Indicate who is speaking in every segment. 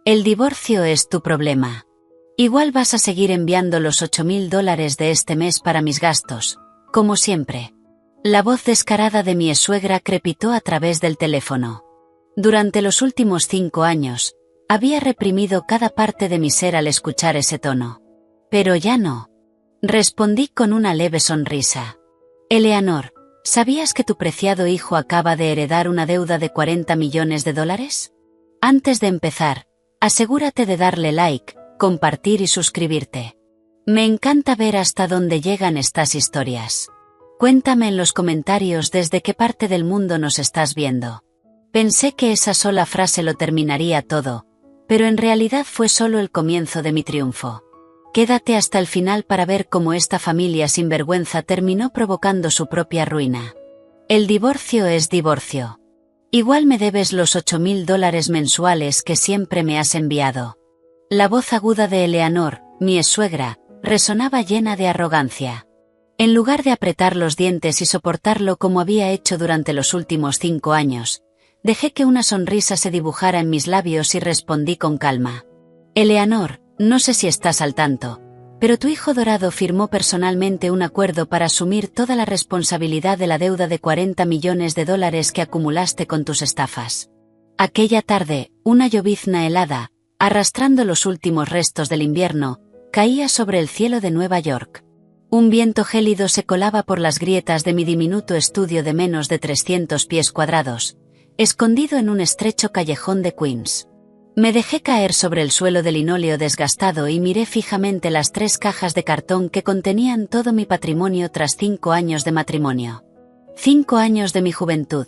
Speaker 1: El divorcio es tu problema. Igual vas a seguir enviando los $8.000 de este mes para mis gastos, como siempre. La voz descarada de mi suegra crepitó a través del teléfono. Durante los últimos 5 años, había reprimido cada parte de mi ser al escuchar ese tono. Pero ya no. Respondí con una leve sonrisa. Eleanor, ¿sabías que tu preciado hijo acaba de heredar una deuda de $40 millones? Antes de empezar, asegúrate de darle like, compartir y suscribirte. Me encanta ver hasta dónde llegan estas historias. Cuéntame en los comentarios desde qué parte del mundo nos estás viendo. Pensé que esa sola frase lo terminaría todo, pero en realidad fue solo el comienzo de mi triunfo. Quédate hasta el final para ver cómo esta familia sinvergüenza terminó provocando su propia ruina. El divorcio es divorcio. Igual me debes los $8.000 mensuales que siempre me has enviado. La voz aguda de Eleanor, mi suegra, resonaba llena de arrogancia. En lugar de apretar los dientes y soportarlo como había hecho durante los últimos 5 años, dejé que una sonrisa se dibujara en mis labios y respondí con calma. Eleanor, no sé si estás al tanto, pero tu hijo dorado firmó personalmente un acuerdo para asumir toda la responsabilidad de la deuda de $40 millones que acumulaste con tus estafas. Aquella tarde, una llovizna helada, arrastrando los últimos restos del invierno, caía sobre el cielo de Nueva York. Un viento gélido se colaba por las grietas de mi diminuto estudio de menos de 300 pies cuadrados, escondido en un estrecho callejón de Queens. Me dejé caer sobre el suelo de linóleo desgastado y miré fijamente las 3 cajas de cartón que contenían todo mi patrimonio tras 5 años de matrimonio. 5 años de mi juventud.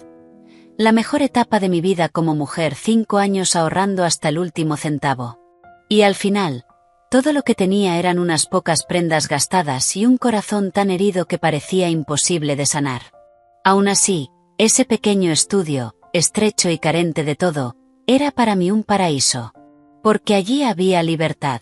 Speaker 1: La mejor etapa de mi vida como mujer, 5 años ahorrando hasta el último centavo. Y al final, todo lo que tenía eran unas pocas prendas gastadas y un corazón tan herido que parecía imposible de sanar. Aún así, ese pequeño estudio, estrecho y carente de todo, era para mí un paraíso. Porque allí había libertad.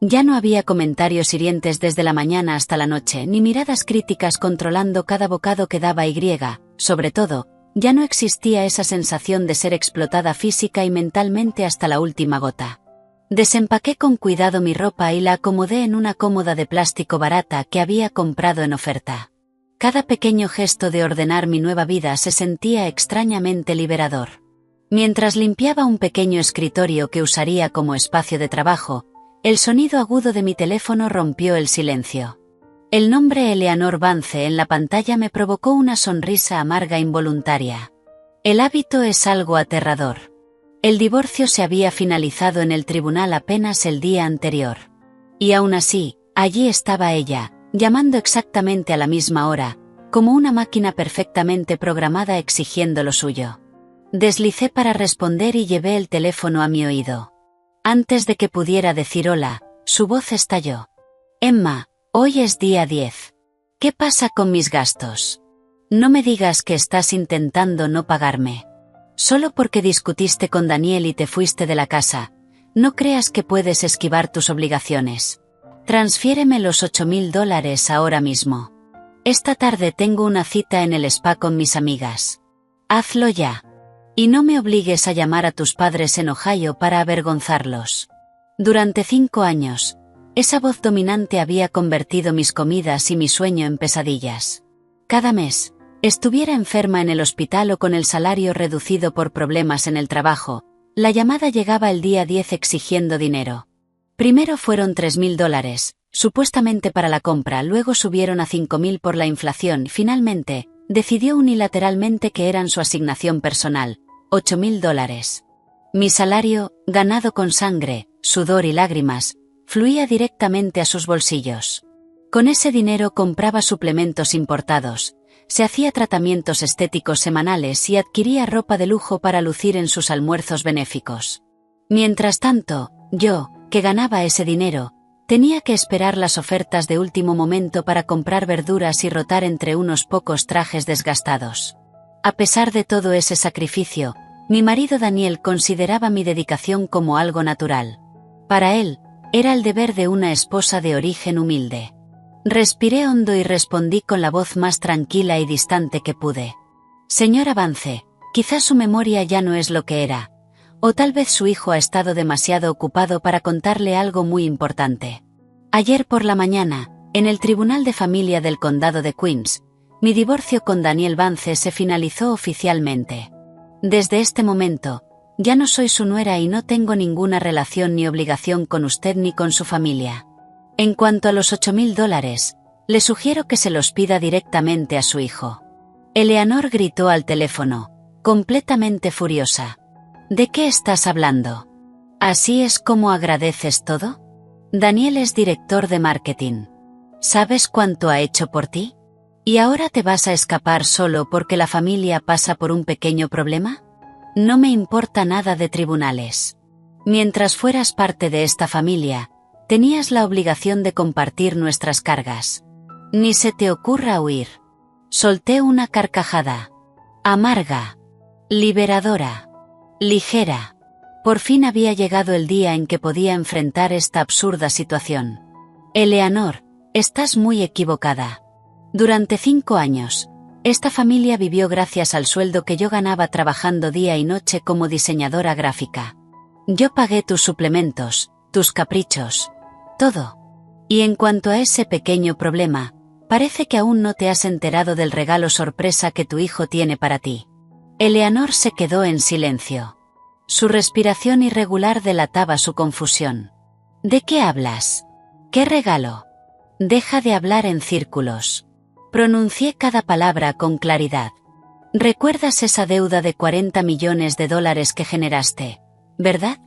Speaker 1: Ya no había comentarios hirientes desde la mañana hasta la noche, ni miradas críticas controlando cada bocado que daba y, sobre todo, ya no existía esa sensación de ser explotada física y mentalmente hasta la última gota. Desempaqué con cuidado mi ropa y la acomodé en una cómoda de plástico barata que había comprado en oferta. Cada pequeño gesto de ordenar mi nueva vida se sentía extrañamente liberador. Mientras limpiaba un pequeño escritorio que usaría como espacio de trabajo, el sonido agudo de mi teléfono rompió el silencio. El nombre Eleanor Vance en la pantalla me provocó una sonrisa amarga involuntaria. El hábito es algo aterrador. El divorcio se había finalizado en el tribunal apenas el día anterior. Y aún así, allí estaba ella, llamando exactamente a la misma hora, como una máquina perfectamente programada exigiendo lo suyo. Deslicé para responder y llevé el teléfono a mi oído. Antes de que pudiera decir hola, su voz estalló. Emma, hoy es día 10. ¿Qué pasa con mis gastos? No me digas que estás intentando no pagarme. Solo porque discutiste con Daniel y te fuiste de la casa, no creas que puedes esquivar tus obligaciones. Transfiéreme los $8.000 ahora mismo. Esta tarde tengo una cita en el spa con mis amigas. Hazlo ya. Y no me obligues a llamar a tus padres en Ohio para avergonzarlos. Durante 5 años, esa voz dominante había convertido mis comidas y mi sueño en pesadillas. Cada mes, estuviera enferma en el hospital o con el salario reducido por problemas en el trabajo, la llamada llegaba el día 10 exigiendo dinero. Primero fueron $3.000, supuestamente para la compra, luego subieron a $5.000 por la inflación y finalmente, decidió unilateralmente que eran su asignación personal, $8.000. Mi salario, ganado con sangre, sudor y lágrimas, fluía directamente a sus bolsillos. Con ese dinero compraba suplementos importados, se hacía tratamientos estéticos semanales y adquiría ropa de lujo para lucir en sus almuerzos benéficos. Mientras tanto, yo, que ganaba ese dinero, tenía que esperar las ofertas de último momento para comprar verduras y rotar entre unos pocos trajes desgastados. A pesar de todo ese sacrificio, mi marido Daniel consideraba mi dedicación como algo natural. Para él, era el deber de una esposa de origen humilde. Respiré hondo y respondí con la voz más tranquila y distante que pude. Señora Vance, quizás su memoria ya no es lo que era. O tal vez su hijo ha estado demasiado ocupado para contarle algo muy importante. Ayer por la mañana, en el Tribunal de Familia del Condado de Queens, mi divorcio con Daniel Vance se finalizó oficialmente. Desde este momento, ya no soy su nuera y no tengo ninguna relación ni obligación con usted ni con su familia. En cuanto a los $8,000, le sugiero que se los pida directamente a su hijo. Eleanor gritó al teléfono, completamente furiosa. ¿De qué estás hablando? ¿Así es como agradeces todo? Daniel es director de marketing. ¿Sabes cuánto ha hecho por ti? ¿Y ahora te vas a escapar solo porque la familia pasa por un pequeño problema? No me importa nada de tribunales. Mientras fueras parte de esta familia, tenías la obligación de compartir nuestras cargas. Ni se te ocurra huir. Solté una carcajada. Amarga. Liberadora. Ligera. Por fin había llegado el día en que podía enfrentar esta absurda situación. Eleanor, estás muy equivocada. Durante 5 años, esta familia vivió gracias al sueldo que yo ganaba trabajando día y noche como diseñadora gráfica. Yo pagué tus suplementos, tus caprichos, todo. Y en cuanto a ese pequeño problema, parece que aún no te has enterado del regalo sorpresa que tu hijo tiene para ti. Eleanor se quedó en silencio. Su respiración irregular delataba su confusión. ¿De qué hablas? ¿Qué regalo? Deja de hablar en círculos. Pronuncié cada palabra con claridad. ¿Recuerdas esa deuda de $40 millones que generaste, verdad?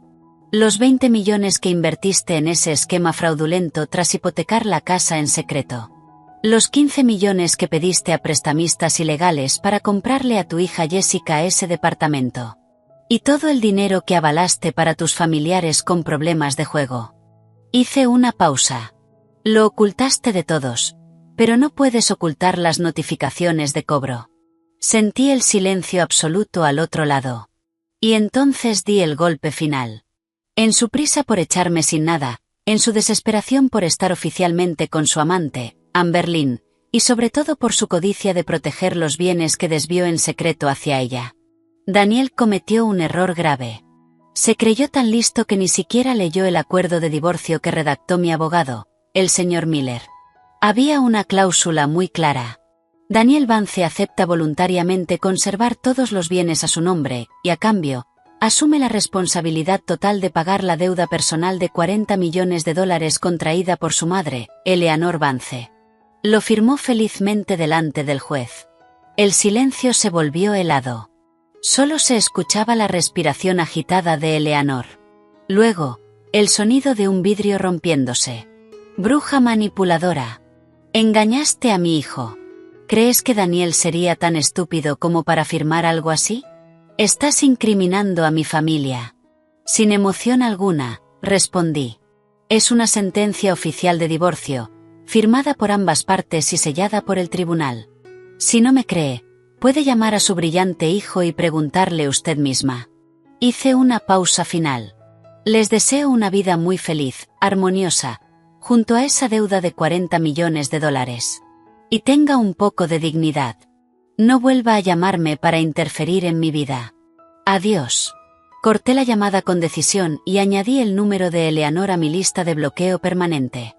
Speaker 1: Los 20 millones que invertiste en ese esquema fraudulento tras hipotecar la casa en secreto. Los 15 millones que pediste a prestamistas ilegales para comprarle a tu hija Jessica ese departamento. Y todo el dinero que avalaste para tus familiares con problemas de juego. Hice una pausa. Lo ocultaste de todos, pero no puedes ocultar las notificaciones de cobro. Sentí el silencio absoluto al otro lado. Y entonces di el golpe final. En su prisa por echarme sin nada, en su desesperación por estar oficialmente con su amante, Amber Lynn, y sobre todo por su codicia de proteger los bienes que desvió en secreto hacia ella. Daniel cometió un error grave. Se creyó tan listo que ni siquiera leyó el acuerdo de divorcio que redactó mi abogado, el señor Miller. Había una cláusula muy clara. Daniel Vance acepta voluntariamente conservar todos los bienes a su nombre, y a cambio, asume la responsabilidad total de pagar la deuda personal de $40 millones contraída por su madre, Eleanor Vance. Lo firmó felizmente delante del juez. El silencio se volvió helado. Solo se escuchaba la respiración agitada de Eleanor. Luego, el sonido de un vidrio rompiéndose. Bruja manipuladora. Engañaste a mi hijo. ¿Crees que Daniel sería tan estúpido como para firmar algo así? Estás incriminando a mi familia. Sin emoción alguna, respondí. Es una sentencia oficial de divorcio, firmada por ambas partes y sellada por el tribunal. Si no me cree, puede llamar a su brillante hijo y preguntarle usted misma. Hice una pausa final. Les deseo una vida muy feliz, armoniosa, junto a esa deuda de $40 millones. Y tenga un poco de dignidad. No vuelva a llamarme para interferir en mi vida. Adiós. Corté la llamada con decisión y añadí el número de Eleanor a mi lista de bloqueo permanente.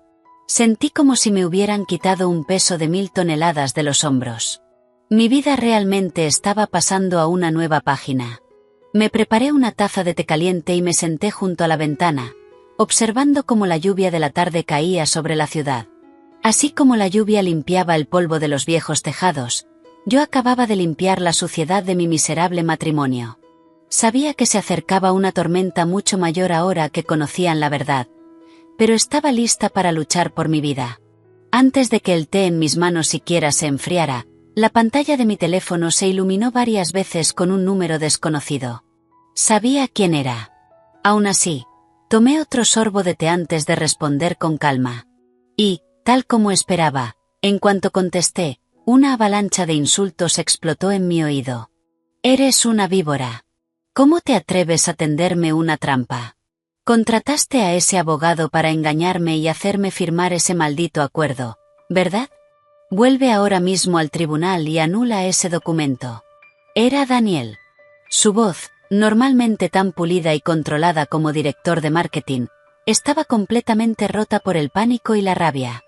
Speaker 1: Sentí como si me hubieran quitado un peso de 1000 toneladas de los hombros. Mi vida realmente estaba pasando a una nueva página. Me preparé una taza de té caliente y me senté junto a la ventana, observando cómo la lluvia de la tarde caía sobre la ciudad. Así como la lluvia limpiaba el polvo de los viejos tejados, yo acababa de limpiar la suciedad de mi miserable matrimonio. Sabía que se acercaba una tormenta mucho mayor ahora que conocían la verdad, pero estaba lista para luchar por mi vida. Antes de que el té en mis manos siquiera se enfriara, la pantalla de mi teléfono se iluminó varias veces con un número desconocido. Sabía quién era. Aún así, tomé otro sorbo de té antes de responder con calma. Y, tal como esperaba, en cuanto contesté, una avalancha de insultos explotó en mi oído. Eres una víbora. ¿Cómo te atreves a tenderme una trampa? Contrataste a ese abogado para engañarme y hacerme firmar ese maldito acuerdo, ¿verdad? Vuelve ahora mismo al tribunal y anula ese documento. Era Daniel. Su voz, normalmente tan pulida y controlada como director de marketing, estaba completamente rota por el pánico y la rabia.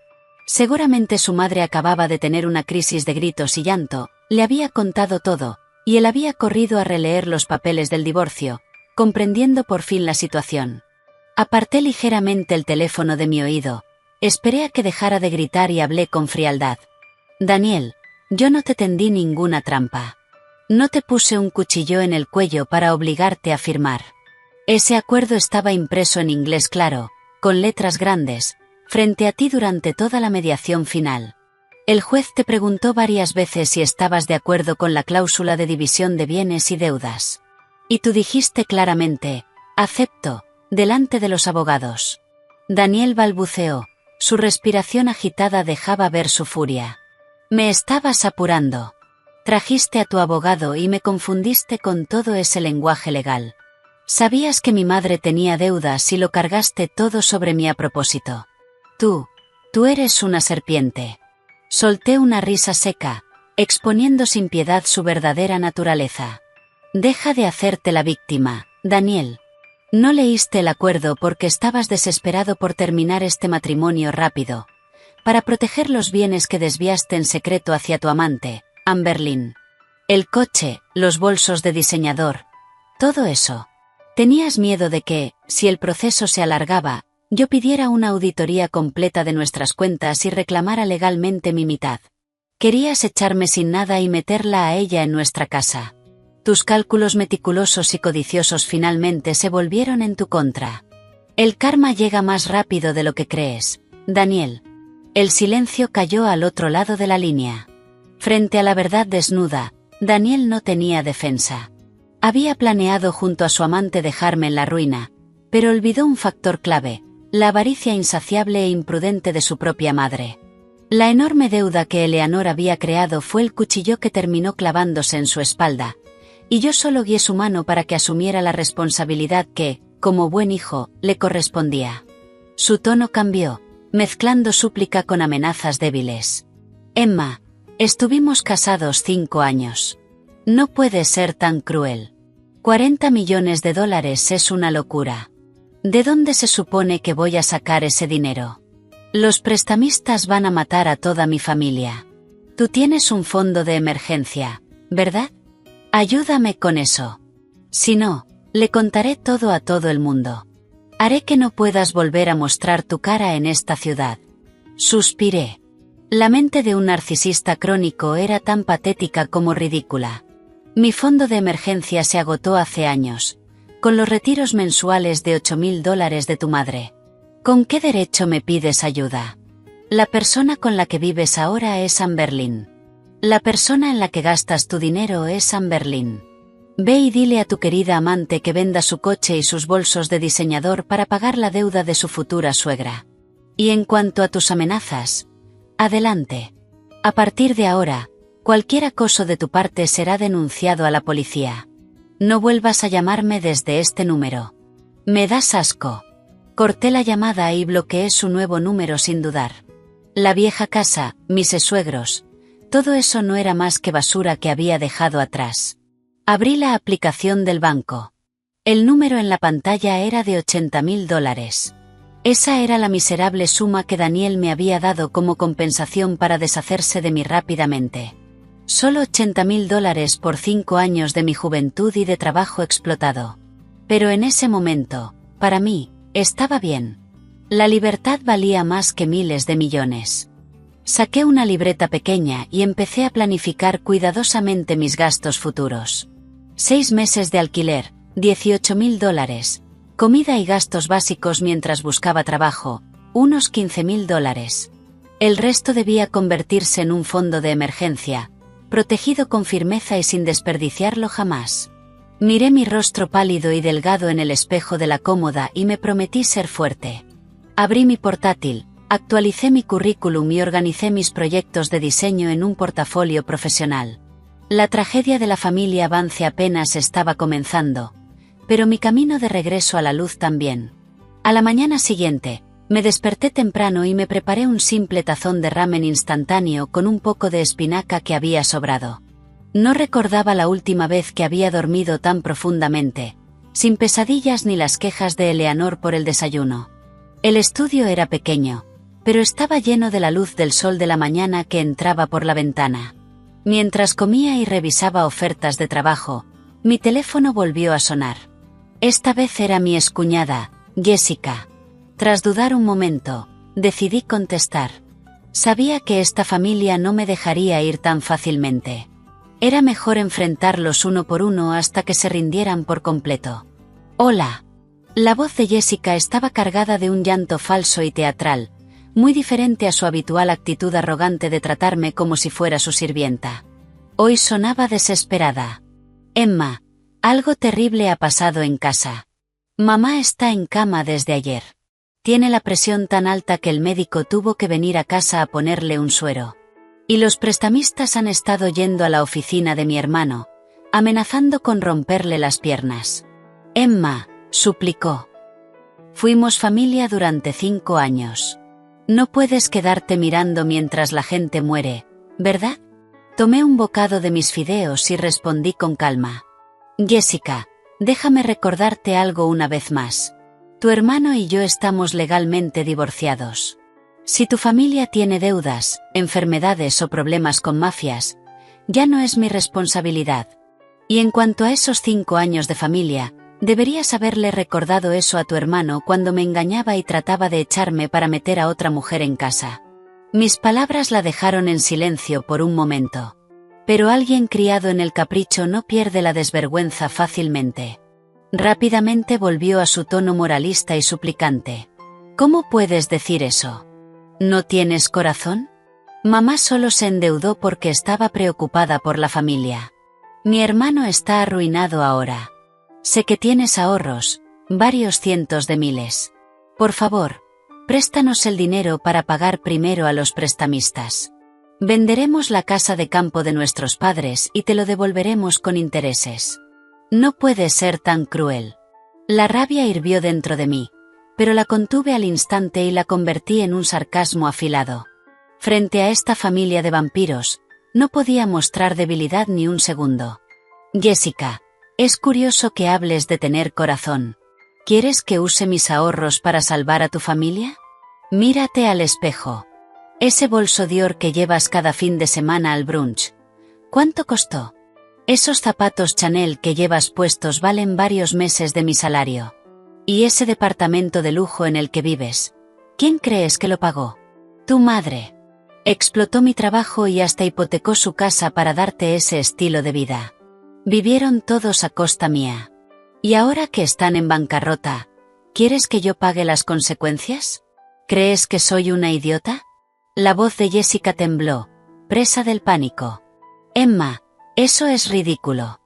Speaker 1: Seguramente su madre acababa de tener una crisis de gritos y llanto, le había contado todo, y él había corrido a releer los papeles del divorcio, comprendiendo por fin la situación. Aparté ligeramente el teléfono de mi oído, esperé a que dejara de gritar y hablé con frialdad. Daniel, yo no te tendí ninguna trampa. No te puse un cuchillo en el cuello para obligarte a firmar. Ese acuerdo estaba impreso en inglés claro, con letras grandes, frente a ti durante toda la mediación final. El juez te preguntó varias veces si estabas de acuerdo con la cláusula de división de bienes y deudas. Y tú dijiste claramente, acepto, delante de los abogados. Daniel balbuceó, su respiración agitada dejaba ver su furia. Me estabas apurando. Trajiste a tu abogado y me confundiste con todo ese lenguaje legal. Sabías que mi madre tenía deudas y lo cargaste todo sobre mí a propósito. Tú eres una serpiente. Solté una risa seca, exponiendo sin piedad su verdadera naturaleza. Deja de hacerte la víctima, Daniel. No leíste el acuerdo porque estabas desesperado por terminar este matrimonio rápido, para proteger los bienes que desviaste en secreto hacia tu amante, Amberlynn. El coche, los bolsos de diseñador, todo eso. Tenías miedo de que, si el proceso se alargaba, yo pidiera una auditoría completa de nuestras cuentas y reclamara legalmente mi mitad. Querías echarme sin nada y meterla a ella en nuestra casa. Tus cálculos meticulosos y codiciosos finalmente se volvieron en tu contra. El karma llega más rápido de lo que crees, Daniel. El silencio cayó al otro lado de la línea. Frente a la verdad desnuda, Daniel no tenía defensa. Había planeado junto a su amante dejarme en la ruina, pero olvidó un factor clave, la avaricia insaciable e imprudente de su propia madre. La enorme deuda que Eleanor había creado fue el cuchillo que terminó clavándose en su espalda, y yo solo guié su mano para que asumiera la responsabilidad que, como buen hijo, le correspondía. Su tono cambió, mezclando súplica con amenazas débiles. Emma, estuvimos casados 5 años. No puedes ser tan cruel. $40 millones es una locura. ¿De dónde se supone que voy a sacar ese dinero? Los prestamistas van a matar a toda mi familia. Tú tienes un fondo de emergencia, ¿verdad? Ayúdame con eso. Si no, le contaré todo a todo el mundo. Haré que no puedas volver a mostrar tu cara en esta ciudad. Suspiré. La mente de un narcisista crónico era tan patética como ridícula. Mi fondo de emergencia se agotó hace años, con los retiros mensuales de $8,000 de tu madre. ¿Con qué derecho me pides ayuda? La persona con la que vives ahora es Amberlynn. La persona en la que gastas tu dinero es Amberlynn. Ve y dile a tu querida amante que venda su coche y sus bolsos de diseñador para pagar la deuda de su futura suegra. Y en cuanto a tus amenazas, adelante. A partir de ahora, cualquier acoso de tu parte será denunciado a la policía. No vuelvas a llamarme desde este número. Me das asco. Corté la llamada y bloqueé su nuevo número sin dudar. La vieja casa, mis suegros, todo eso no era más que basura que había dejado atrás. Abrí la aplicación del banco. El número en la pantalla era de $80,000. Esa era la miserable suma que Daniel me había dado como compensación para deshacerse de mí rápidamente. Solo $80,000 por 5 años de mi juventud y de trabajo explotado. Pero en ese momento, para mí, estaba bien. La libertad valía más que miles de millones. Saqué una libreta pequeña y empecé a planificar cuidadosamente mis gastos futuros. 6 meses de alquiler, $18,000, comida y gastos básicos mientras buscaba trabajo, unos $15,000. El resto debía convertirse en un fondo de emergencia, protegido con firmeza y sin desperdiciarlo jamás. Miré mi rostro pálido y delgado en el espejo de la cómoda y me prometí ser fuerte. Abrí mi portátil, actualicé mi currículum y organicé mis proyectos de diseño en un portafolio profesional. La tragedia de la familia Vance apenas estaba comenzando, pero mi camino de regreso a la luz también. A la mañana siguiente, me desperté temprano y me preparé un simple tazón de ramen instantáneo con un poco de espinaca que había sobrado. No recordaba la última vez que había dormido tan profundamente, sin pesadillas ni las quejas de Eleanor por el desayuno. El estudio era pequeño, pero estaba lleno de la luz del sol de la mañana que entraba por la ventana. Mientras comía y revisaba ofertas de trabajo, mi teléfono volvió a sonar. Esta vez era mi excuñada, Jessica. Tras dudar un momento, decidí contestar. Sabía que esta familia no me dejaría ir tan fácilmente. Era mejor enfrentarlos uno por uno hasta que se rindieran por completo. Hola. La voz de Jessica estaba cargada de un llanto falso y teatral, muy diferente a su habitual actitud arrogante de tratarme como si fuera su sirvienta. Hoy sonaba desesperada. Emma, algo terrible ha pasado en casa. Mamá está en cama desde ayer. Tiene la presión tan alta que el médico tuvo que venir a casa a ponerle un suero. Y los prestamistas han estado yendo a la oficina de mi hermano, amenazando con romperle las piernas. Emma, suplicó. Fuimos familia durante 5 años. No puedes quedarte mirando mientras la gente muere, ¿verdad? Tomé un bocado de mis fideos y respondí con calma. Jessica, déjame recordarte algo una vez más. Tu hermano y yo estamos legalmente divorciados. Si tu familia tiene deudas, enfermedades o problemas con mafias, ya no es mi responsabilidad. Y en cuanto a esos 5 años de familia, deberías haberle recordado eso a tu hermano cuando me engañaba y trataba de echarme para meter a otra mujer en casa. Mis palabras la dejaron en silencio por un momento. Pero alguien criado en el capricho no pierde la desvergüenza fácilmente. Rápidamente volvió a su tono moralista y suplicante. ¿Cómo puedes decir eso? ¿No tienes corazón? Mamá solo se endeudó porque estaba preocupada por la familia. Mi hermano está arruinado ahora. Sé que tienes ahorros, varios cientos de miles. Por favor, préstanos el dinero para pagar primero a los prestamistas. Venderemos la casa de campo de nuestros padres y te lo devolveremos con intereses. No puedes ser tan cruel. La rabia hirvió dentro de mí, pero la contuve al instante y la convertí en un sarcasmo afilado. Frente a esta familia de vampiros, no podía mostrar debilidad ni un segundo. Jessica, es curioso que hables de tener corazón. ¿Quieres que use mis ahorros para salvar a tu familia? Mírate al espejo. Ese bolso Dior que llevas cada fin de semana al brunch. ¿Cuánto costó? Esos zapatos Chanel que llevas puestos valen varios meses de mi salario. ¿Y ese departamento de lujo en el que vives? ¿Quién crees que lo pagó? Tu madre. Explotó mi trabajo y hasta hipotecó su casa para darte ese estilo de vida. Vivieron todos a costa mía. Y ahora que están en bancarrota, ¿quieres que yo pague las consecuencias? ¿Crees que soy una idiota? La voz de Jessica tembló, presa del pánico. Emma, eso es ridículo.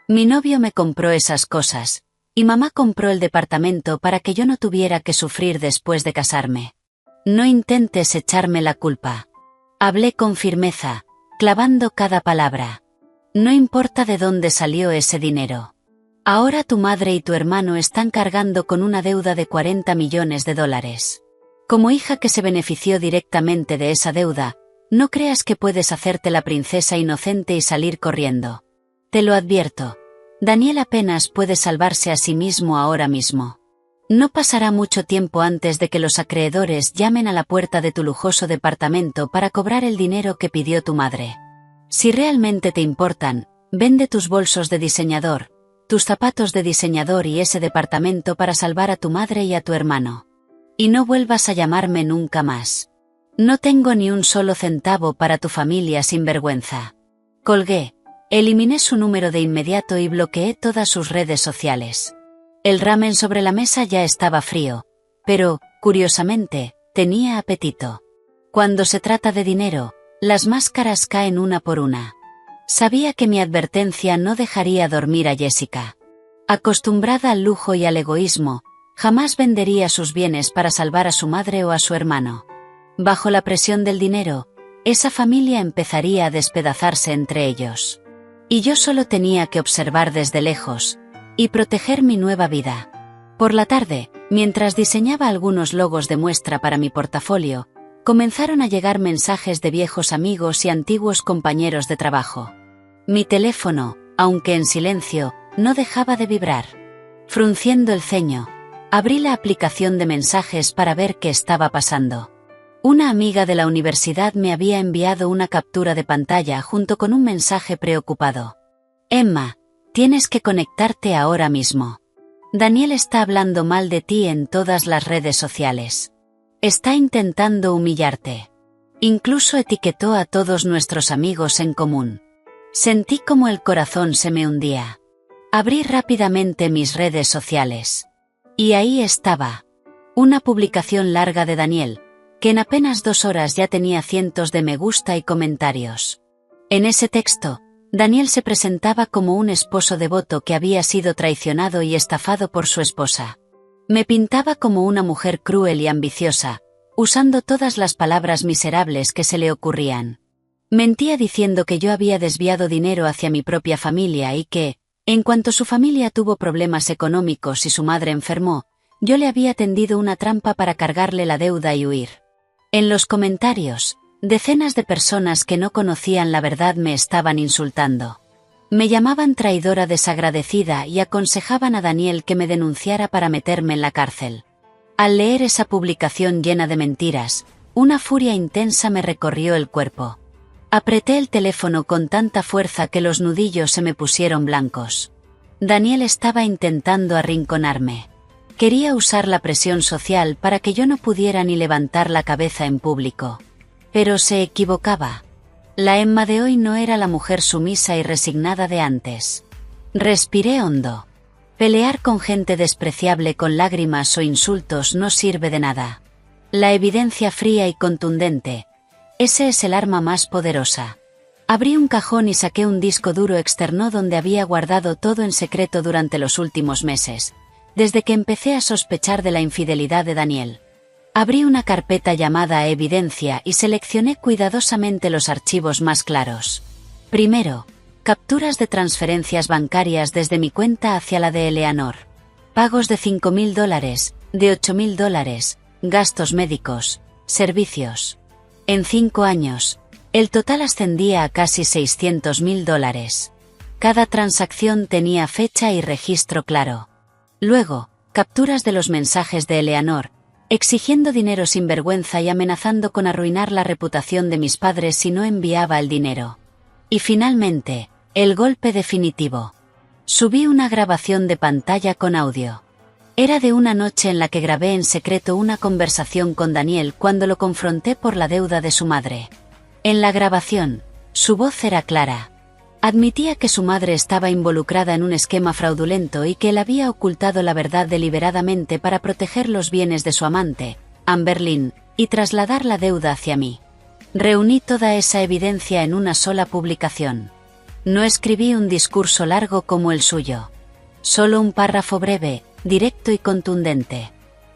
Speaker 1: Mi novio me compró esas cosas, y mamá compró el departamento para que yo no tuviera que sufrir después de casarme. No intentes echarme la culpa. Hablé con firmeza, clavando cada palabra. No importa de dónde salió ese dinero. Ahora tu madre y tu hermano están cargando con una deuda de $40 millones. Como hija que se benefició directamente de esa deuda, no creas que puedes hacerte la princesa inocente y salir corriendo. Te lo advierto. Daniel apenas puede salvarse a sí mismo ahora mismo. No pasará mucho tiempo antes de que los acreedores llamen a la puerta de tu lujoso departamento para cobrar el dinero que pidió tu madre. Si realmente te importan, vende tus bolsos de diseñador, tus zapatos de diseñador y ese departamento para salvar a tu madre y a tu hermano. Y no vuelvas a llamarme nunca más. No tengo ni un solo centavo para tu familia sin vergüenza. Colgué, eliminé su número de inmediato y bloqueé todas sus redes sociales. El ramen sobre la mesa ya estaba frío, pero, curiosamente, tenía apetito. Cuando se trata de dinero, las máscaras caen una por una. Sabía que mi advertencia no dejaría dormir a Jessica. Acostumbrada al lujo y al egoísmo, jamás vendería sus bienes para salvar a su madre o a su hermano. Bajo la presión del dinero, esa familia empezaría a despedazarse entre ellos. Y yo solo tenía que observar desde lejos y proteger mi nueva vida. Por la tarde, mientras diseñaba algunos logos de muestra para mi portafolio, comenzaron a llegar mensajes de viejos amigos y antiguos compañeros de trabajo. Mi teléfono, aunque en silencio, no dejaba de vibrar. Frunciendo el ceño, abrí la aplicación de mensajes para ver qué estaba pasando. Una amiga de la universidad me había enviado una captura de pantalla junto con un mensaje preocupado. Emma, tienes que conectarte ahora mismo. Daniel está hablando mal de ti en todas las redes sociales. Está intentando humillarte. Incluso etiquetó a todos nuestros amigos en común. Sentí como el corazón se me hundía. Abrí rápidamente mis redes sociales. Y ahí estaba. Una publicación larga de Daniel, que en apenas 2 horas ya tenía cientos de me gusta y comentarios. En ese texto, Daniel se presentaba como un esposo devoto que había sido traicionado y estafado por su esposa. Me pintaba como una mujer cruel y ambiciosa, usando todas las palabras miserables que se le ocurrían. Mentía diciendo que yo había desviado dinero hacia mi propia familia y que, en cuanto su familia tuvo problemas económicos y su madre enfermó, yo le había tendido una trampa para cargarle la deuda y huir. En los comentarios, decenas de personas que no conocían la verdad me estaban insultando. Me llamaban traidora desagradecida y aconsejaban a Daniel que me denunciara para meterme en la cárcel. Al leer esa publicación llena de mentiras, una furia intensa me recorrió el cuerpo. Apreté el teléfono con tanta fuerza que los nudillos se me pusieron blancos. Daniel estaba intentando arrinconarme. Quería usar la presión social para que yo no pudiera ni levantar la cabeza en público. Pero se equivocaba. La Emma de hoy no era la mujer sumisa y resignada de antes. Respiré hondo. Pelear con gente despreciable con lágrimas o insultos no sirve de nada. La evidencia fría y contundente. Ese es el arma más poderosa. Abrí un cajón y saqué un disco duro externo donde había guardado todo en secreto durante los últimos meses, desde que empecé a sospechar de la infidelidad de Daniel. Abrí una carpeta llamada Evidencia y seleccioné cuidadosamente los archivos más claros. Primero, capturas de transferencias bancarias desde mi cuenta hacia la de Eleanor. Pagos de $5.000, de $8.000, gastos médicos, servicios. En 5 años, el total ascendía a casi $600.000. Cada transacción tenía fecha y registro claro. Luego, capturas de los mensajes de Eleanor, exigiendo dinero sin vergüenza y amenazando con arruinar la reputación de mis padres si no enviaba el dinero. Y finalmente, el golpe definitivo. Subí una grabación de pantalla con audio. Era de una noche en la que grabé en secreto una conversación con Daniel cuando lo confronté por la deuda de su madre. En la grabación, su voz era clara. Admitía que su madre estaba involucrada en un esquema fraudulento y que él había ocultado la verdad deliberadamente para proteger los bienes de su amante, Amber Lynn, y trasladar la deuda hacia mí. Reuní toda esa evidencia en una sola publicación. No escribí un discurso largo como el suyo. Solo un párrafo breve, directo y contundente.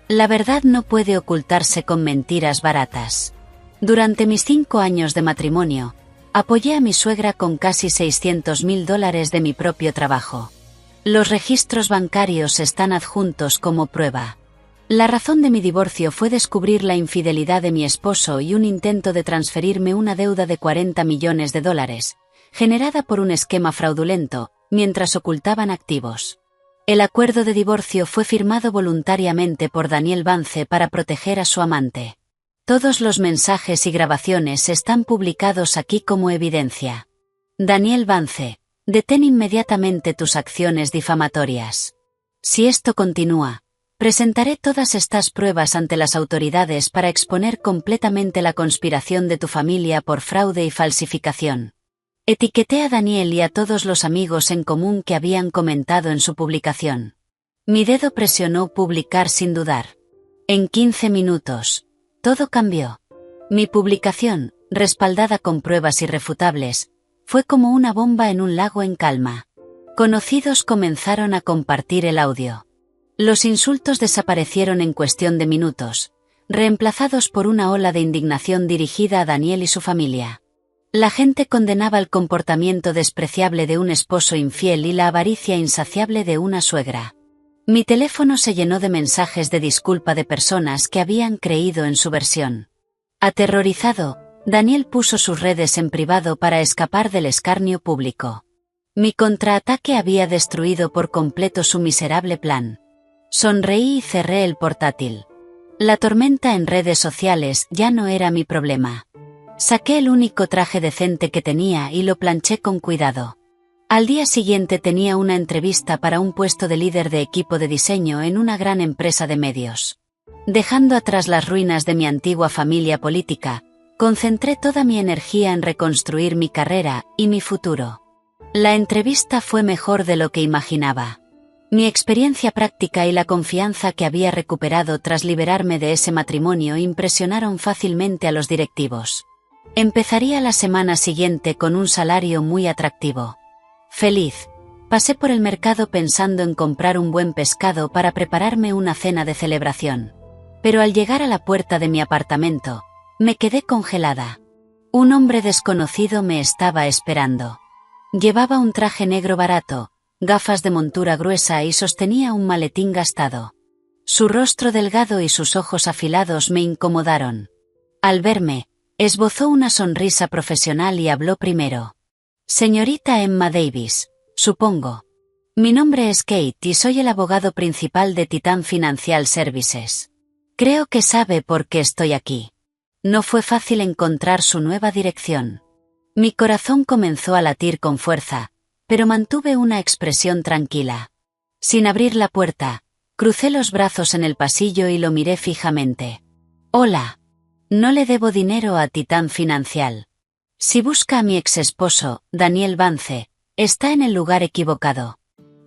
Speaker 1: La verdad no puede ocultarse con mentiras baratas. Durante mis 5 años de matrimonio, apoyé a mi suegra con casi $600.000 de mi propio trabajo. Los registros bancarios están adjuntos como prueba. La razón de mi divorcio fue descubrir la infidelidad de mi esposo y un intento de transferirme una deuda de $40 millones, generada por un esquema fraudulento, mientras ocultaban activos. El acuerdo de divorcio fue firmado voluntariamente por Daniel Vance para proteger a su amante. Todos los mensajes y grabaciones están publicados aquí como evidencia. Daniel Vance, detén inmediatamente tus acciones difamatorias. Si esto continúa, presentaré todas estas pruebas ante las autoridades para exponer completamente la conspiración de tu familia por fraude y falsificación. Etiqueté a Daniel y a todos los amigos en común que habían comentado en su publicación. Mi dedo presionó publicar sin dudar. En 15 minutos, todo cambió. Mi publicación, respaldada con pruebas irrefutables, fue como una bomba en un lago en calma. Conocidos comenzaron a compartir el audio. Los insultos desaparecieron en cuestión de minutos, reemplazados por una ola de indignación dirigida a Daniel y su familia. La gente condenaba el comportamiento despreciable de un esposo infiel y la avaricia insaciable de una suegra. Mi teléfono se llenó de mensajes de disculpa de personas que habían creído en su versión. Aterrorizado, Daniel puso sus redes en privado para escapar del escarnio público. Mi contraataque había destruido por completo su miserable plan. Sonreí y cerré el portátil. La tormenta en redes sociales ya no era mi problema. Saqué el único traje decente que tenía y lo planché con cuidado. Al día siguiente tenía una entrevista para un puesto de líder de equipo de diseño en una gran empresa de medios. Dejando atrás las ruinas de mi antigua familia política, concentré toda mi energía en reconstruir mi carrera y mi futuro. La entrevista fue mejor de lo que imaginaba. Mi experiencia práctica y la confianza que había recuperado tras liberarme de ese matrimonio impresionaron fácilmente a los directivos. Empezaría la semana siguiente con un salario muy atractivo. Feliz, pasé por el mercado pensando en comprar un buen pescado para prepararme una cena de celebración. Pero al llegar a la puerta de mi apartamento, me quedé congelada. Un hombre desconocido me estaba esperando. Llevaba un traje negro barato, gafas de montura gruesa y sostenía un maletín gastado. Su rostro delgado y sus ojos afilados me incomodaron. Al verme, esbozó una sonrisa profesional y habló primero. Señorita Emma Davis, supongo. Mi nombre es Kate y soy el abogado principal de Titan Financial Services. Creo que sabe por qué estoy aquí. No fue fácil encontrar su nueva dirección. Mi corazón comenzó a latir con fuerza, pero mantuve una expresión tranquila. Sin abrir la puerta, crucé los brazos en el pasillo y lo miré fijamente. Hola. No le debo dinero a Titan Financial. Si busca a mi exesposo, Daniel Vance, está en el lugar equivocado.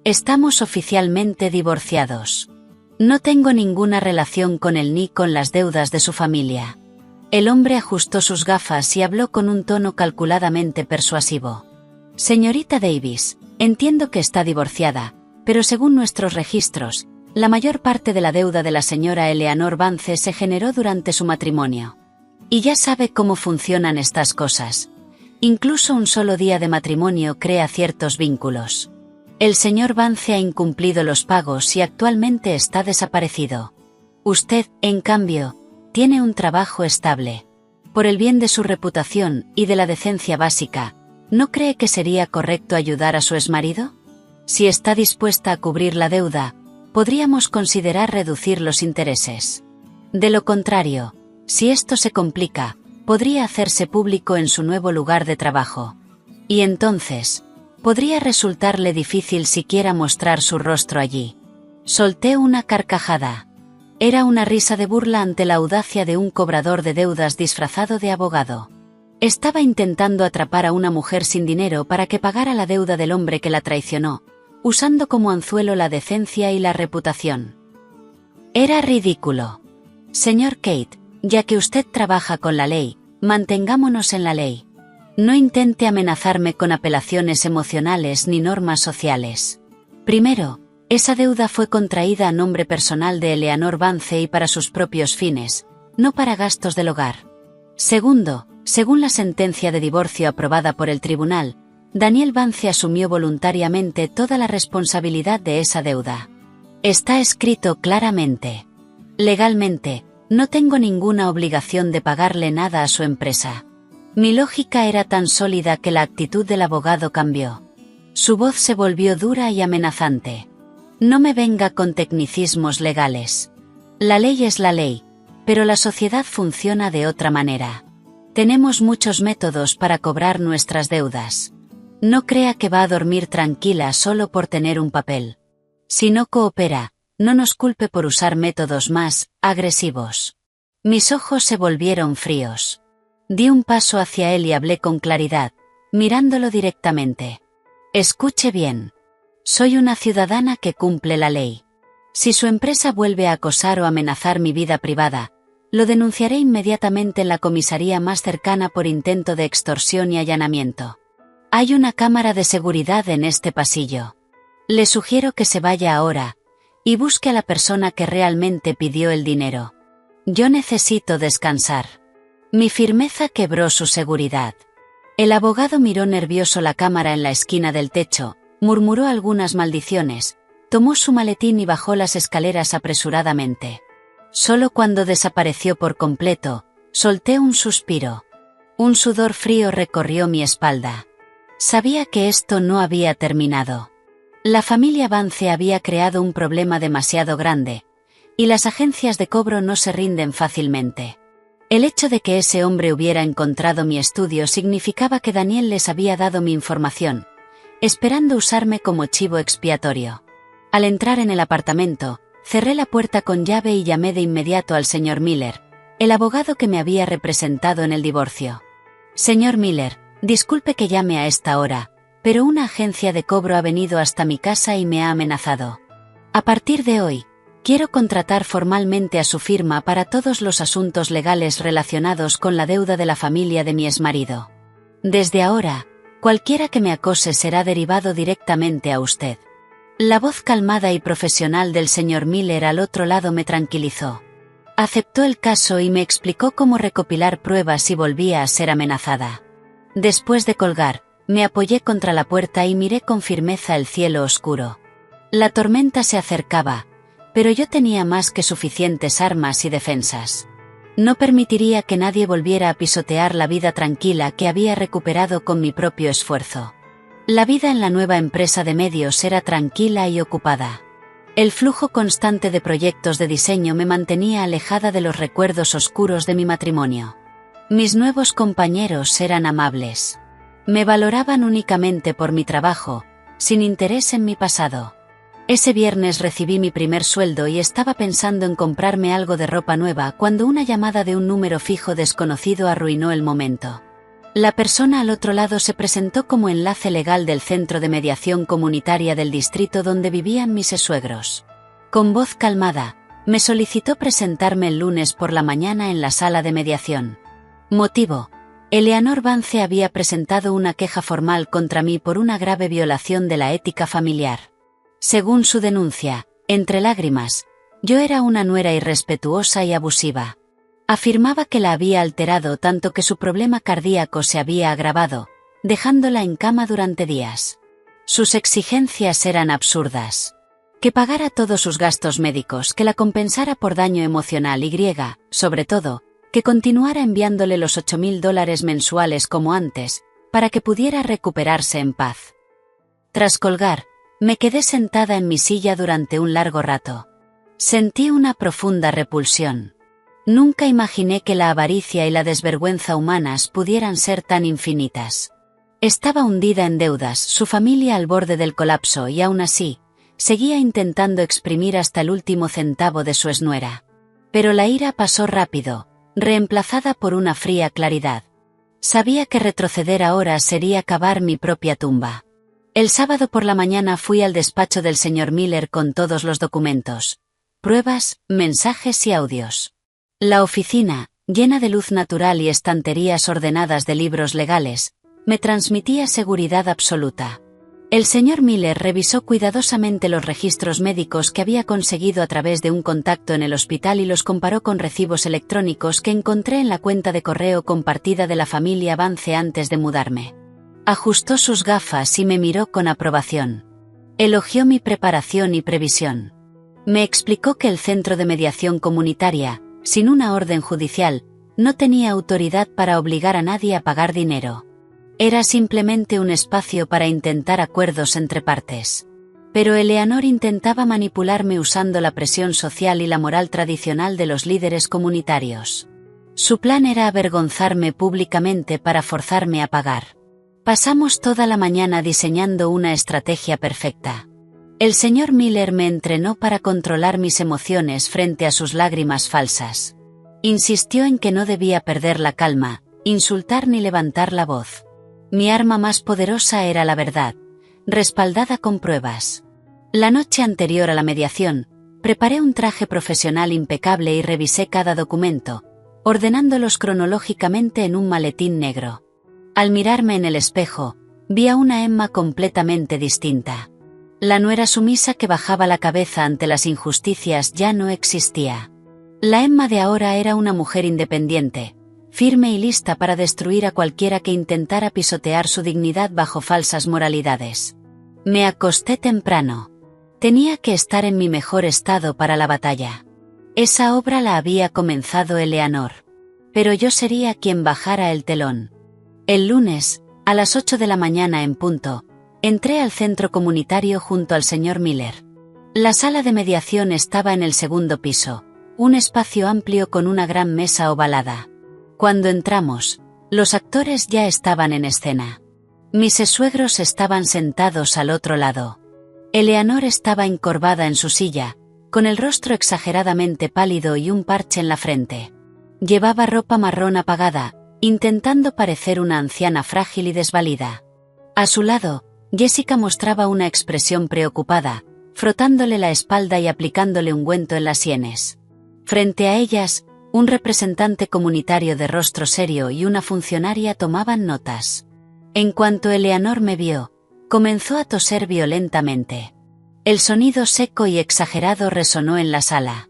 Speaker 1: Estamos oficialmente divorciados. No tengo ninguna relación con él ni con las deudas de su familia. El hombre ajustó sus gafas y habló con un tono calculadamente persuasivo. Señorita Davis, entiendo que está divorciada, pero según nuestros registros, la mayor parte de la deuda de la señora Eleanor Vance se generó durante su matrimonio. Y ya sabe cómo funcionan estas cosas. Incluso un solo día de matrimonio crea ciertos vínculos. El señor Vance ha incumplido los pagos y actualmente está desaparecido. Usted, en cambio, tiene un trabajo estable. Por el bien de su reputación y de la decencia básica, ¿no cree que sería correcto ayudar a su exmarido? Si está dispuesta a cubrir la deuda, podríamos considerar reducir los intereses. De lo contrario, si esto se complica, podría hacerse público en su nuevo lugar de trabajo. Y entonces, podría resultarle difícil siquiera mostrar su rostro allí. Solté una carcajada. Era una risa de burla ante la audacia de un cobrador de deudas disfrazado de abogado. Estaba intentando atrapar a una mujer sin dinero para que pagara la deuda del hombre que la traicionó, usando como anzuelo la decencia y la reputación. Era ridículo. Señor Kate, ya que usted trabaja con la ley, mantengámonos en la ley. No intente amenazarme con apelaciones emocionales ni normas sociales. Primero, esa deuda fue contraída a nombre personal de Eleanor Vance y para sus propios fines, no para gastos del hogar. Segundo, según la sentencia de divorcio aprobada por el tribunal, Daniel Vance asumió voluntariamente toda la responsabilidad de esa deuda. Está escrito claramente. Legalmente, no tengo ninguna obligación de pagarle nada a su empresa. Mi lógica era tan sólida que la actitud del abogado cambió. Su voz se volvió dura y amenazante. No me venga con tecnicismos legales. La ley es la ley, pero la sociedad funciona de otra manera. Tenemos muchos métodos para cobrar nuestras deudas. No crea que va a dormir tranquila solo por tener un papel. Si no coopera, no nos culpe por usar métodos más agresivos. Mis ojos se volvieron fríos. Di un paso hacia él y hablé con claridad, mirándolo directamente. Escuche bien. Soy una ciudadana que cumple la ley. Si su empresa vuelve a acosar o amenazar mi vida privada, lo denunciaré inmediatamente en la comisaría más cercana por intento de extorsión y allanamiento. Hay una cámara de seguridad en este pasillo. Le sugiero que se vaya ahora y busque a la persona que realmente pidió el dinero. Yo necesito descansar. Mi firmeza quebró su seguridad. El abogado miró nervioso la cámara en la esquina del techo, murmuró algunas maldiciones, tomó su maletín y bajó las escaleras apresuradamente. Solo cuando desapareció por completo, solté un suspiro. Un sudor frío recorrió mi espalda. Sabía que esto no había terminado. La familia Vance había creado un problema demasiado grande, y las agencias de cobro no se rinden fácilmente. El hecho de que ese hombre hubiera encontrado mi estudio significaba que Daniel les había dado mi información, esperando usarme como chivo expiatorio. Al entrar en el apartamento, cerré la puerta con llave y llamé de inmediato al señor Miller, el abogado que me había representado en el divorcio. Señor Miller, disculpe que llame a esta hora, pero una agencia de cobro ha venido hasta mi casa y me ha amenazado. A partir de hoy, quiero contratar formalmente a su firma para todos los asuntos legales relacionados con la deuda de la familia de mi exmarido. Desde ahora, cualquiera que me acose será derivado directamente a usted. La voz calmada y profesional del señor Miller al otro lado me tranquilizó. Aceptó el caso y me explicó cómo recopilar pruebas si volvía a ser amenazada. Después de colgar, me apoyé contra la puerta y miré con firmeza el cielo oscuro. La tormenta se acercaba, pero yo tenía más que suficientes armas y defensas. No permitiría que nadie volviera a pisotear la vida tranquila que había recuperado con mi propio esfuerzo. La vida en la nueva empresa de medios era tranquila y ocupada. El flujo constante de proyectos de diseño me mantenía alejada de los recuerdos oscuros de mi matrimonio. Mis nuevos compañeros eran amables. Me valoraban únicamente por mi trabajo, sin interés en mi pasado. Ese viernes recibí mi primer sueldo y estaba pensando en comprarme algo de ropa nueva cuando una llamada de un número fijo desconocido arruinó el momento. La persona al otro lado se presentó como enlace legal del Centro de Mediación Comunitaria del distrito donde vivían mis suegros. Con voz calmada, me solicitó presentarme el lunes por la mañana en la sala de mediación. Motivo: Eleanor Vance había presentado una queja formal contra mí por una grave violación de la ética familiar. Según su denuncia, entre lágrimas, yo era una nuera irrespetuosa y abusiva. Afirmaba que la había alterado tanto que su problema cardíaco se había agravado, dejándola en cama durante días. Sus exigencias eran absurdas. Que pagara todos sus gastos médicos, que la compensara por daño emocional y, sobre todo, que continuara enviándole los $8,000 mensuales como antes, para que pudiera recuperarse en paz. Tras colgar, me quedé sentada en mi silla durante un largo rato. Sentí una profunda repulsión. Nunca imaginé que la avaricia y la desvergüenza humanas pudieran ser tan infinitas. Estaba hundida en deudas, su familia al borde del colapso y aún así, seguía intentando exprimir hasta el último centavo de su esnuera. Pero la ira pasó rápido, reemplazada por una fría claridad. Sabía que retroceder ahora sería cavar mi propia tumba. El sábado por la mañana fui al despacho del señor Miller con todos los documentos, pruebas, mensajes y audios. La oficina, llena de luz natural y estanterías ordenadas de libros legales, me transmitía seguridad absoluta. El señor Miller revisó cuidadosamente los registros médicos que había conseguido a través de un contacto en el hospital y los comparó con recibos electrónicos que encontré en la cuenta de correo compartida de la familia Vance antes de mudarme. Ajustó sus gafas y me miró con aprobación. Elogió mi preparación y previsión. Me explicó que el Centro de Mediación Comunitaria, sin una orden judicial, no tenía autoridad para obligar a nadie a pagar dinero. Era simplemente un espacio para intentar acuerdos entre partes. Pero Eleanor intentaba manipularme usando la presión social y la moral tradicional de los líderes comunitarios. Su plan era avergonzarme públicamente para forzarme a pagar. Pasamos toda la mañana diseñando una estrategia perfecta. El señor Miller me entrenó para controlar mis emociones frente a sus lágrimas falsas. Insistió en que no debía perder la calma, insultar ni levantar la voz. Mi arma más poderosa era la verdad, respaldada con pruebas. La noche anterior a la mediación, preparé un traje profesional impecable y revisé cada documento, ordenándolos cronológicamente en un maletín negro. Al mirarme en el espejo, vi a una Emma completamente distinta. La nuera sumisa que bajaba la cabeza ante las injusticias ya no existía. La Emma de ahora era una mujer independiente, firme y lista para destruir a cualquiera que intentara pisotear su dignidad bajo falsas moralidades. Me acosté temprano. Tenía que estar en mi mejor estado para la batalla. Esa obra la había comenzado Eleanor. pero yo sería quien bajara el telón. El lunes, a las 8 de la mañana en punto, entré al centro comunitario junto al señor Miller. La sala de mediación estaba en el segundo piso, un espacio amplio con una gran mesa ovalada. Cuando entramos, los actores ya estaban en escena. Mis suegros estaban sentados al otro lado. Eleanor estaba encorvada en su silla, con el rostro exageradamente pálido y un parche en la frente. Llevaba ropa marrón apagada, intentando parecer una anciana frágil y desvalida. A su lado, Jessica mostraba una expresión preocupada, frotándole la espalda y aplicándole ungüento en las sienes. Frente a ellas, un representante comunitario de rostro serio y una funcionaria tomaban notas. En cuanto Eleanor me vio, comenzó a toser violentamente. El sonido seco y exagerado resonó en la sala.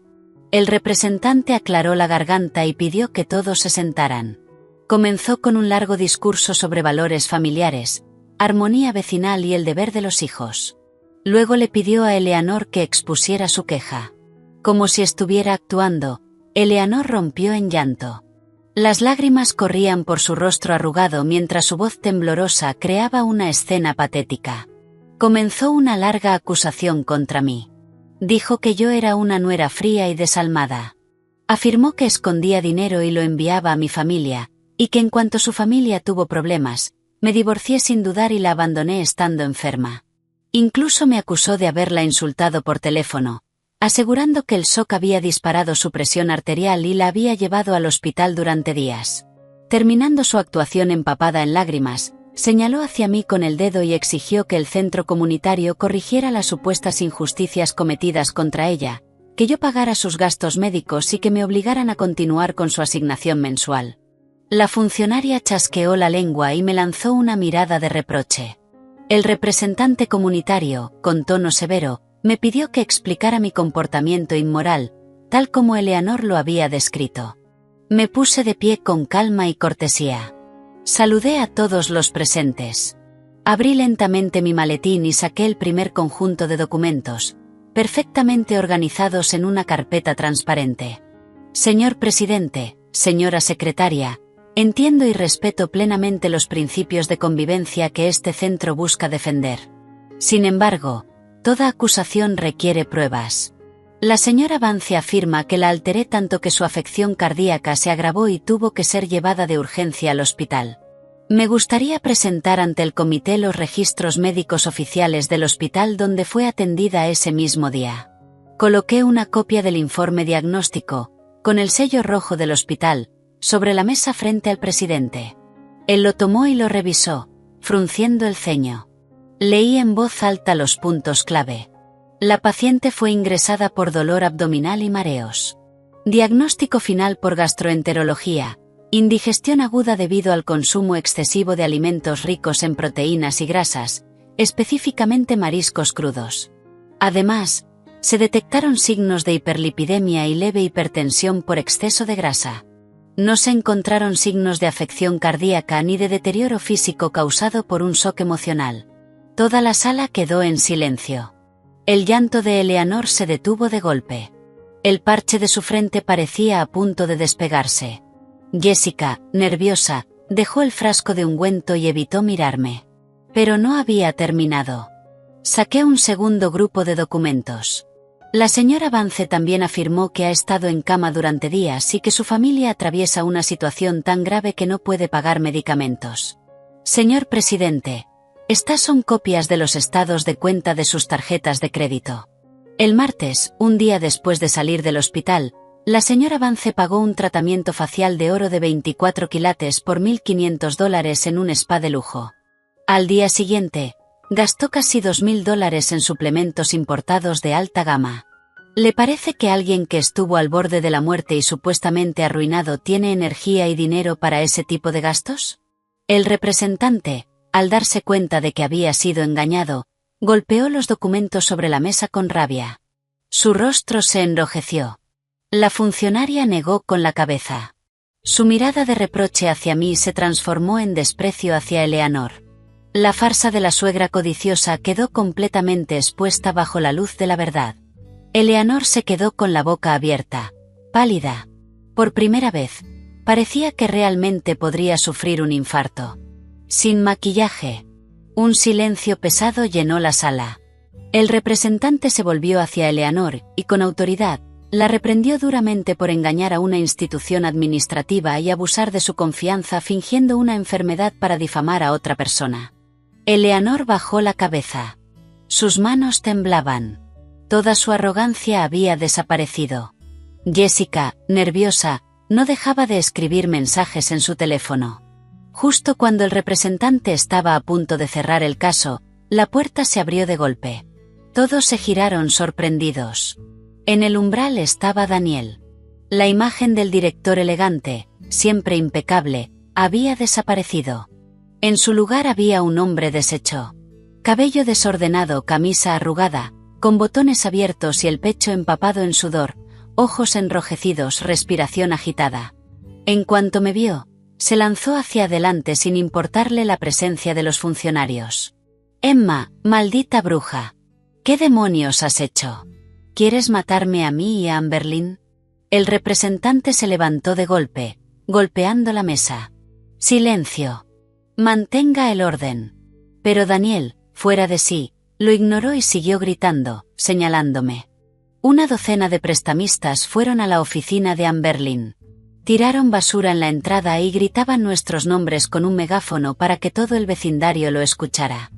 Speaker 1: El representante aclaró la garganta y pidió que todos se sentaran. Comenzó con un largo discurso sobre valores familiares, armonía vecinal y el deber de los hijos. Luego le pidió a Eleanor que expusiera su queja. Como si estuviera actuando, Eleanor rompió en llanto. Las lágrimas corrían por su rostro arrugado mientras su voz temblorosa creaba una escena patética. Comenzó una larga acusación contra mí. Dijo que yo era una nuera fría y desalmada. Afirmó que escondía dinero y lo enviaba a mi familia, y que en cuanto su familia tuvo problemas, me divorcié sin dudar y la abandoné estando enferma. Incluso me acusó de haberla insultado por teléfono, asegurando que el shock había disparado su presión arterial y la había llevado al hospital durante días. Terminando su actuación empapada en lágrimas, señaló hacia mí con el dedo y exigió que el centro comunitario corrigiera las supuestas injusticias cometidas contra ella, que yo pagara sus gastos médicos y que me obligaran a continuar con su asignación mensual. La funcionaria chasqueó la lengua y me lanzó una mirada de reproche. El representante comunitario, con tono severo, me pidió que explicara mi comportamiento inmoral, tal como Eleanor lo había descrito. Me puse de pie con calma y cortesía. Saludé a todos los presentes. Abrí lentamente mi maletín y saqué el primer conjunto de documentos, perfectamente organizados en una carpeta transparente. Señor presidente, señora secretaria, entiendo y respeto plenamente los principios de convivencia que este centro busca defender. Sin embargo, toda acusación requiere pruebas. La señora Vance afirma que la alteré tanto que su afección cardíaca se agravó y tuvo que ser llevada de urgencia al hospital. Me gustaría presentar ante el comité los registros médicos oficiales del hospital donde fue atendida ese mismo día. Coloqué una copia del informe diagnóstico, con el sello rojo del hospital, sobre la mesa frente al presidente. Él lo tomó y lo revisó, frunciendo el ceño. Leí en voz alta los puntos clave. La paciente fue ingresada por dolor abdominal y mareos. Diagnóstico final por gastroenterología, indigestión aguda debido al consumo excesivo de alimentos ricos en proteínas y grasas, específicamente mariscos crudos. Además, se detectaron signos de hiperlipidemia y leve hipertensión por exceso de grasa. No se encontraron signos de afección cardíaca ni de deterioro físico causado por un shock emocional. Toda la sala quedó en silencio. El llanto de Eleanor se detuvo de golpe. El parche de su frente parecía a punto de despegarse. Jessica, nerviosa, dejó el frasco de ungüento y evitó mirarme. Pero no había terminado. Saqué un segundo grupo de documentos. La señora Vance también afirmó que ha estado en cama durante días y que su familia atraviesa una situación tan grave que no puede pagar medicamentos. Señor presidente, estas son copias de los estados de cuenta de sus tarjetas de crédito. El martes, un día después de salir del hospital, la señora Vance pagó un tratamiento facial de oro de 24 quilates por $1.500 en un spa de lujo. Al día siguiente, gastó casi $2.000 en suplementos importados de alta gama. ¿Le parece que alguien que estuvo al borde de la muerte y supuestamente arruinado tiene energía y dinero para ese tipo de gastos? El representante, al darse cuenta de que había sido engañado, golpeó los documentos sobre la mesa con rabia. Su rostro se enrojeció. La funcionaria negó con la cabeza. Su mirada de reproche hacia mí se transformó en desprecio hacia Eleanor. La farsa de la suegra codiciosa quedó completamente expuesta bajo la luz de la verdad. Eleanor se quedó con la boca abierta, pálida. Por primera vez, Parecía que realmente podría sufrir un infarto. Sin maquillaje. Un silencio pesado llenó la sala. El representante se volvió hacia Eleanor y, con autoridad, la reprendió duramente por engañar a una institución administrativa y abusar de su confianza fingiendo una enfermedad para difamar a otra persona. Eleanor bajó la cabeza. Sus manos temblaban. Toda su arrogancia había desaparecido. Jessica, nerviosa, no dejaba de escribir mensajes en su teléfono. Justo cuando el representante estaba a punto de cerrar el caso, la puerta se abrió de golpe. Todos se giraron sorprendidos. En el umbral estaba Daniel. La imagen del director elegante, siempre impecable, había desaparecido. En su lugar había un hombre deshecho. Cabello desordenado, camisa arrugada, con botones abiertos y el pecho empapado en sudor, ojos enrojecidos, respiración agitada. En cuanto me vio, se lanzó hacia adelante sin importarle la presencia de los funcionarios. «Emma, maldita bruja. ¿Qué demonios has hecho? ¿Quieres matarme a mí y a Amberlynn?» El representante se levantó de golpe, golpeando la mesa. «Silencio. Mantenga el orden». Pero Daniel, fuera de sí, lo ignoró y siguió gritando, señalándome. Una docena de prestamistas fueron a la oficina de Amberlynn. Tiraron basura en la entrada y gritaban nuestros nombres con un megáfono para que todo el vecindario lo escuchara.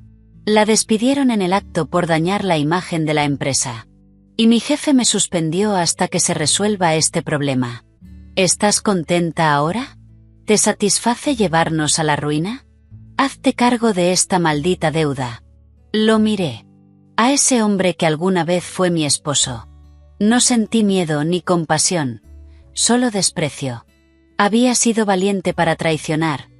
Speaker 1: La despidieron en el acto por dañar la imagen de la empresa. Y mi jefe me suspendió hasta que se resuelva este problema. ¿Estás contenta ahora? ¿Te satisface llevarnos a la ruina? Hazte cargo de esta maldita deuda. Lo miré. A ese hombre que alguna vez fue mi esposo. No sentí miedo ni compasión, solo desprecio. Había sido valiente para traicionar,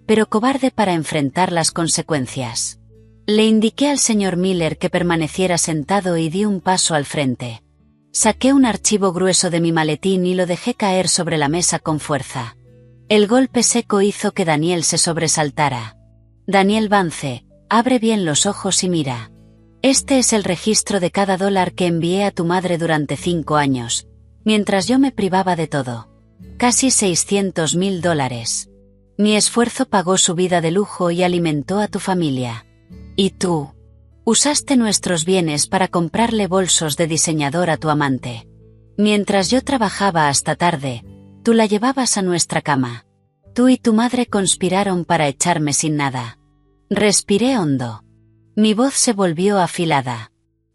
Speaker 1: pero cobarde para enfrentar las consecuencias. Le indiqué al señor Miller que permaneciera sentado y di un paso al frente. Saqué un archivo grueso de mi maletín y lo dejé caer sobre la mesa con fuerza. El golpe seco hizo que Daniel se sobresaltara. «Daniel Vance, abre bien los ojos y mira. Este es el registro de cada dólar que envié a tu madre durante 5 años, mientras yo me privaba de todo. Casi $600.000. Mi esfuerzo pagó su vida de lujo y alimentó a tu familia. Y tú, usaste nuestros bienes para comprarle bolsos de diseñador a tu amante. Mientras yo trabajaba hasta tarde, tú la llevabas a nuestra cama. Tú y tu madre conspiraron para echarme sin nada». Respiré hondo. Mi voz se volvió afilada.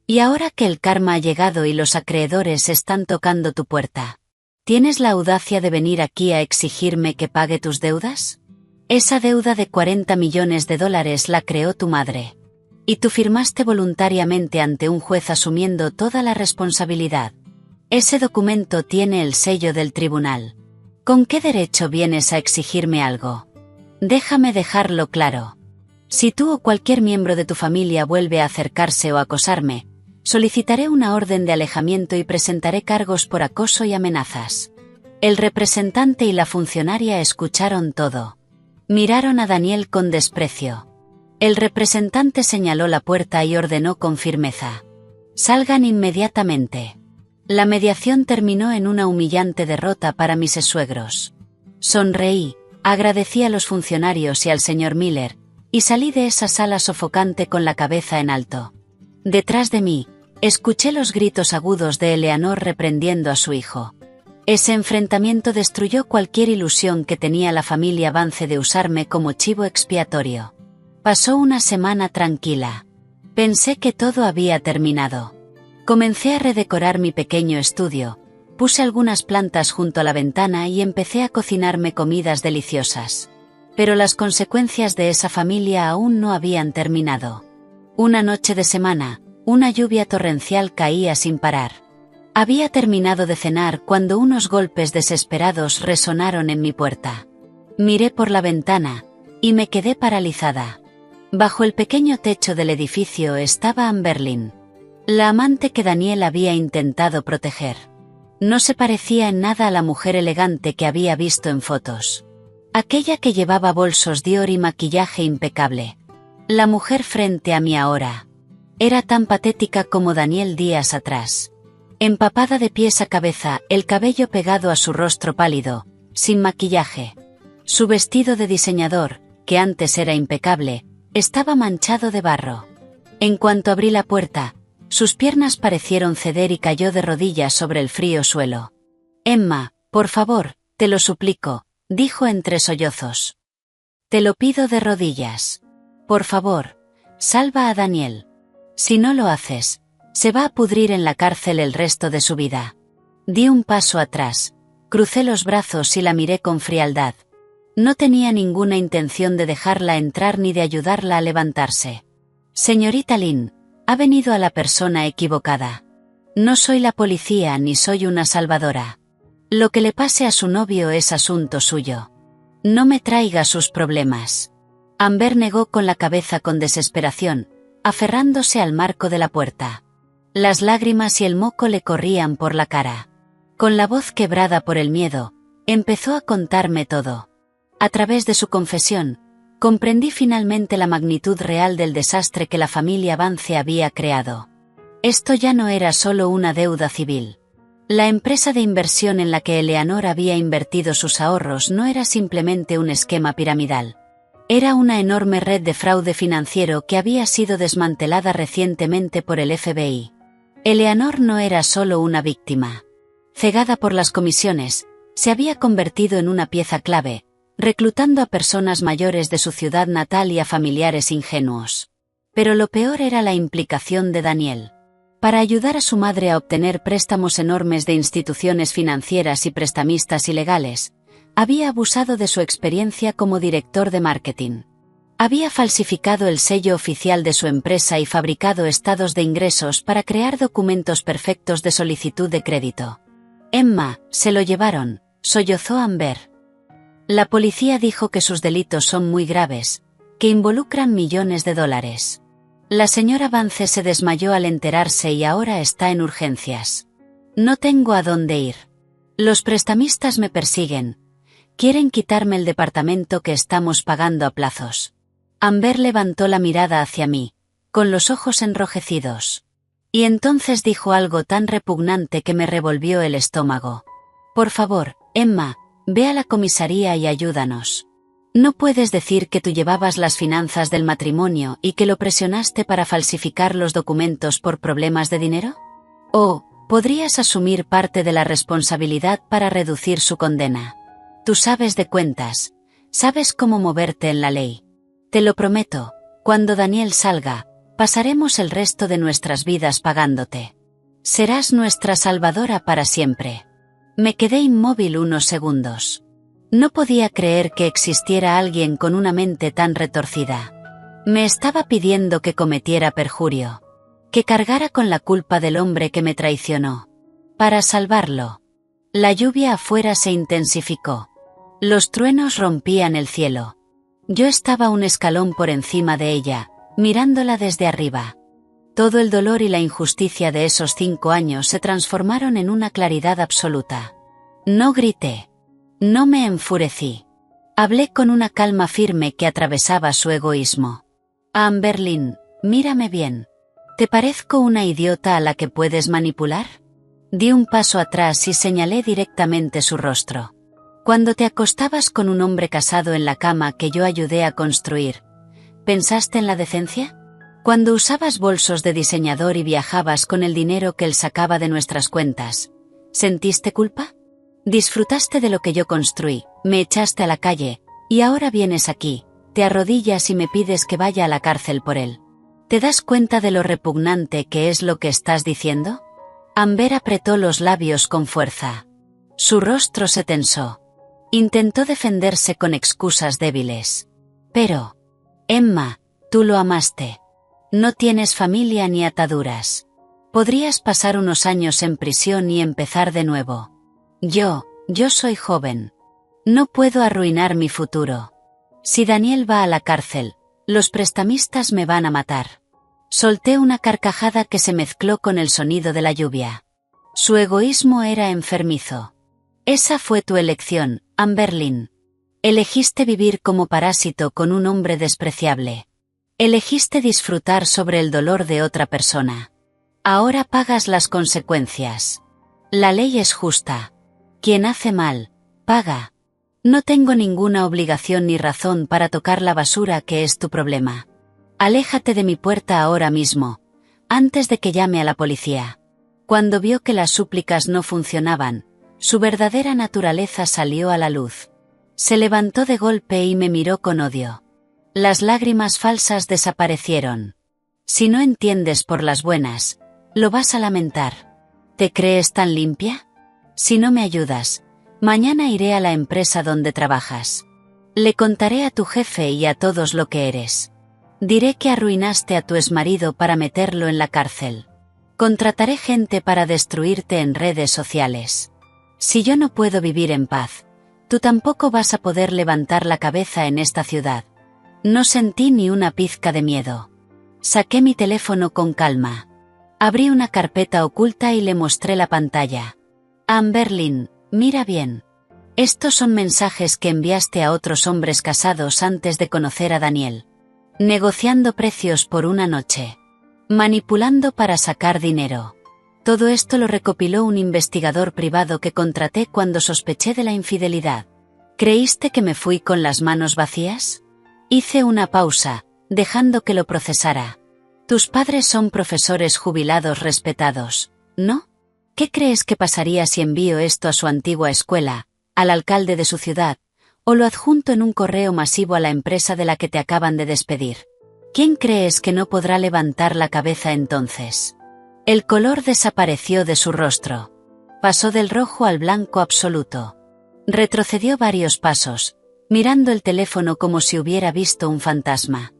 Speaker 1: «Y ahora que el karma ha llegado y los acreedores están tocando tu puerta, ¿tienes la audacia de venir aquí a exigirme que pague tus deudas? Esa deuda de $40 millones la creó tu madre. Y tú firmaste voluntariamente ante un juez asumiendo toda la responsabilidad. Ese documento tiene el sello del tribunal. ¿Con qué derecho vienes a exigirme algo? Déjame dejarlo claro. Si tú o cualquier miembro de tu familia vuelve a acercarse o acosarme, solicitaré una orden de alejamiento y presentaré cargos por acoso y amenazas». El representante y la funcionaria escucharon todo. Miraron a Daniel con desprecio. El representante señaló la puerta y ordenó con firmeza: «Salgan inmediatamente». La mediación terminó en una humillante derrota para mis suegros. Sonreí, agradecí a los funcionarios y al señor Miller, y salí de esa sala sofocante con la cabeza en alto. Detrás de mí, escuché los gritos agudos de Eleanor reprendiendo a su hijo. Ese enfrentamiento destruyó cualquier ilusión que tenía la familia Vance de usarme como chivo expiatorio. Pasó una semana tranquila. Pensé que todo había terminado. Comencé a redecorar mi pequeño estudio, puse algunas plantas junto a la ventana y empecé a cocinarme comidas deliciosas. Pero las consecuencias de esa familia aún no habían terminado. Una noche de semana, una lluvia torrencial caía sin parar. Había terminado de cenar cuando unos golpes desesperados resonaron en mi puerta. Miré por la ventana, y me quedé paralizada. Bajo el pequeño techo del edificio estaba Amberlynn, la amante que Daniel había intentado proteger. No se parecía en nada a la mujer elegante que había visto en fotos. Aquella que llevaba bolsos Dior y maquillaje impecable. La mujer frente a mí ahora. Era tan patética como Daniel días atrás. Empapada de pies a cabeza, el cabello pegado a su rostro pálido, sin maquillaje. Su vestido de diseñador, que antes era impecable, estaba manchado de barro. En cuanto abrí la puerta, sus piernas parecieron ceder y cayó de rodillas sobre el frío suelo. Emma, por favor, te lo suplico, dijo entre sollozos. Te lo pido de rodillas. Por favor, salva a Daniel. Si no lo haces, se va a pudrir en la cárcel el resto de su vida. Di un paso atrás, crucé los brazos y la miré con frialdad. No tenía ninguna intención de dejarla entrar ni de ayudarla a levantarse. Señorita Lynn, ha venido a la persona equivocada. No soy la policía ni soy una salvadora. Lo que le pase a su novio es asunto suyo. No me traiga sus problemas. Amber negó con la cabeza con desesperación, aferrándose al marco de la puerta. Las lágrimas y el moco le corrían por la cara. Con la voz quebrada por el miedo, empezó a contarme todo. A través de su confesión, comprendí finalmente la magnitud real del desastre que la familia Vance había creado. Esto ya no era solo una deuda civil. La empresa de inversión en la que Eleanor había invertido sus ahorros no era simplemente un esquema piramidal. Era una enorme red de fraude financiero que había sido desmantelada recientemente por el FBI. Eleanor no era solo una víctima. Cegada por las comisiones, se había convertido en una pieza clave, reclutando a personas mayores de su ciudad natal y a familiares ingenuos. Pero lo peor era la implicación de Daniel. Para ayudar a su madre a obtener préstamos enormes de instituciones financieras y prestamistas ilegales, había abusado de su experiencia como director de marketing. Había falsificado el sello oficial de su empresa y fabricado estados de ingresos para crear documentos perfectos de solicitud de crédito. Emma, se lo llevaron, sollozó Amber. La policía dijo que sus delitos son muy graves, que involucran millones de dólares. La señora Vance se desmayó al enterarse y ahora está en urgencias. No tengo a dónde ir. Los prestamistas me persiguen. Quieren quitarme el departamento que estamos pagando a plazos. Amber levantó la mirada hacia mí, con los ojos enrojecidos. Y entonces dijo algo tan repugnante que me revolvió el estómago. Por favor, Emma, ve a la comisaría y ayúdanos. ¿No puedes decir que tú llevabas las finanzas del matrimonio y que lo presionaste para falsificar los documentos por problemas de dinero? ¿O podrías asumir parte de la responsabilidad para reducir su condena? Tú sabes de cuentas, sabes cómo moverte en la ley. Te lo prometo, cuando Daniel salga, pasaremos el resto de nuestras vidas pagándote. Serás nuestra salvadora para siempre. Me quedé inmóvil unos segundos. No podía creer que existiera alguien con una mente tan retorcida. Me estaba pidiendo que cometiera perjurio. Que cargara con la culpa del hombre que me traicionó. Para salvarlo. La lluvia afuera se intensificó. Los truenos rompían el cielo. Yo estaba un escalón por encima de ella, mirándola desde arriba. Todo el dolor y la injusticia de esos 5 años se transformaron en una claridad absoluta. No grité. No me enfurecí. Hablé con una calma firme que atravesaba su egoísmo. Amber Lynn, mírame bien. ¿Te parezco una idiota a la que puedes manipular? Di un paso atrás y señalé directamente su rostro. Cuando te acostabas con un hombre casado en la cama que yo ayudé a construir, ¿pensaste en la decencia? Cuando usabas bolsos de diseñador y viajabas con el dinero que él sacaba de nuestras cuentas, ¿sentiste culpa? Disfrutaste de lo que yo construí, me echaste a la calle, y ahora vienes aquí, te arrodillas y me pides que vaya a la cárcel por él. ¿Te das cuenta de lo repugnante que es lo que estás diciendo? Amber apretó los labios con fuerza. Su rostro se tensó. Intentó defenderse con excusas débiles. Pero, Emma, tú lo amaste. No tienes familia ni ataduras. Podrías pasar unos años en prisión y empezar de nuevo. Yo soy joven. No puedo arruinar mi futuro. Si Daniel va a la cárcel, los prestamistas me van a matar. Solté una carcajada que se mezcló con el sonido de la lluvia. Su egoísmo era enfermizo. Esa fue tu elección, Amber Lynn. Elegiste vivir como parásito con un hombre despreciable. Elegiste disfrutar sobre el dolor de otra persona. Ahora pagas las consecuencias. La ley es justa. Quien hace mal, paga, No tengo ninguna obligación ni razón para tocar la basura que es tu problema. Aléjate de mi puerta ahora mismo, antes de que llame a la policía. Cuando vio que las súplicas no funcionaban, su verdadera naturaleza salió a la luz. Se levantó de golpe y me miró con odio. Las lágrimas falsas desaparecieron. Si no entiendes por las buenas, lo vas a lamentar. ¿Te crees tan limpia? Si no me ayudas, mañana iré a la empresa donde trabajas. Le contaré a tu jefe y a todos lo que eres. Diré que arruinaste a tu exmarido para meterlo en la cárcel. Contrataré gente para destruirte en redes sociales. Si yo no puedo vivir en paz, tú tampoco vas a poder levantar la cabeza en esta ciudad. No sentí ni una pizca de miedo. Saqué mi teléfono con calma. Abrí una carpeta oculta y le mostré la pantalla. Amberlynn, mira bien. Estos son mensajes que enviaste a otros hombres casados antes de conocer a Daniel. Negociando precios por una noche. Manipulando para sacar dinero. Todo esto lo recopiló un investigador privado que contraté cuando sospeché de la infidelidad. ¿Creíste que me fui con las manos vacías? Hice una pausa, dejando que lo procesara. Tus padres son profesores jubilados respetados, ¿no? ¿Qué crees que pasaría si envío esto a su antigua escuela, al alcalde de su ciudad, o lo adjunto en un correo masivo a la empresa de la que te acaban de despedir? ¿Quién crees que no podrá levantar la cabeza entonces? El color desapareció de su rostro. Pasó del rojo al blanco absoluto. Retrocedió varios pasos, mirando el teléfono como si hubiera visto un fantasma.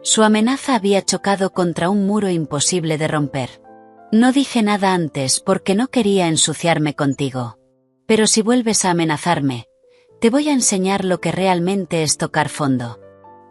Speaker 1: Su amenaza había chocado contra un muro imposible de romper. No dije nada antes porque no quería ensuciarme contigo. Pero si vuelves a amenazarme, te voy a enseñar lo que realmente es tocar fondo.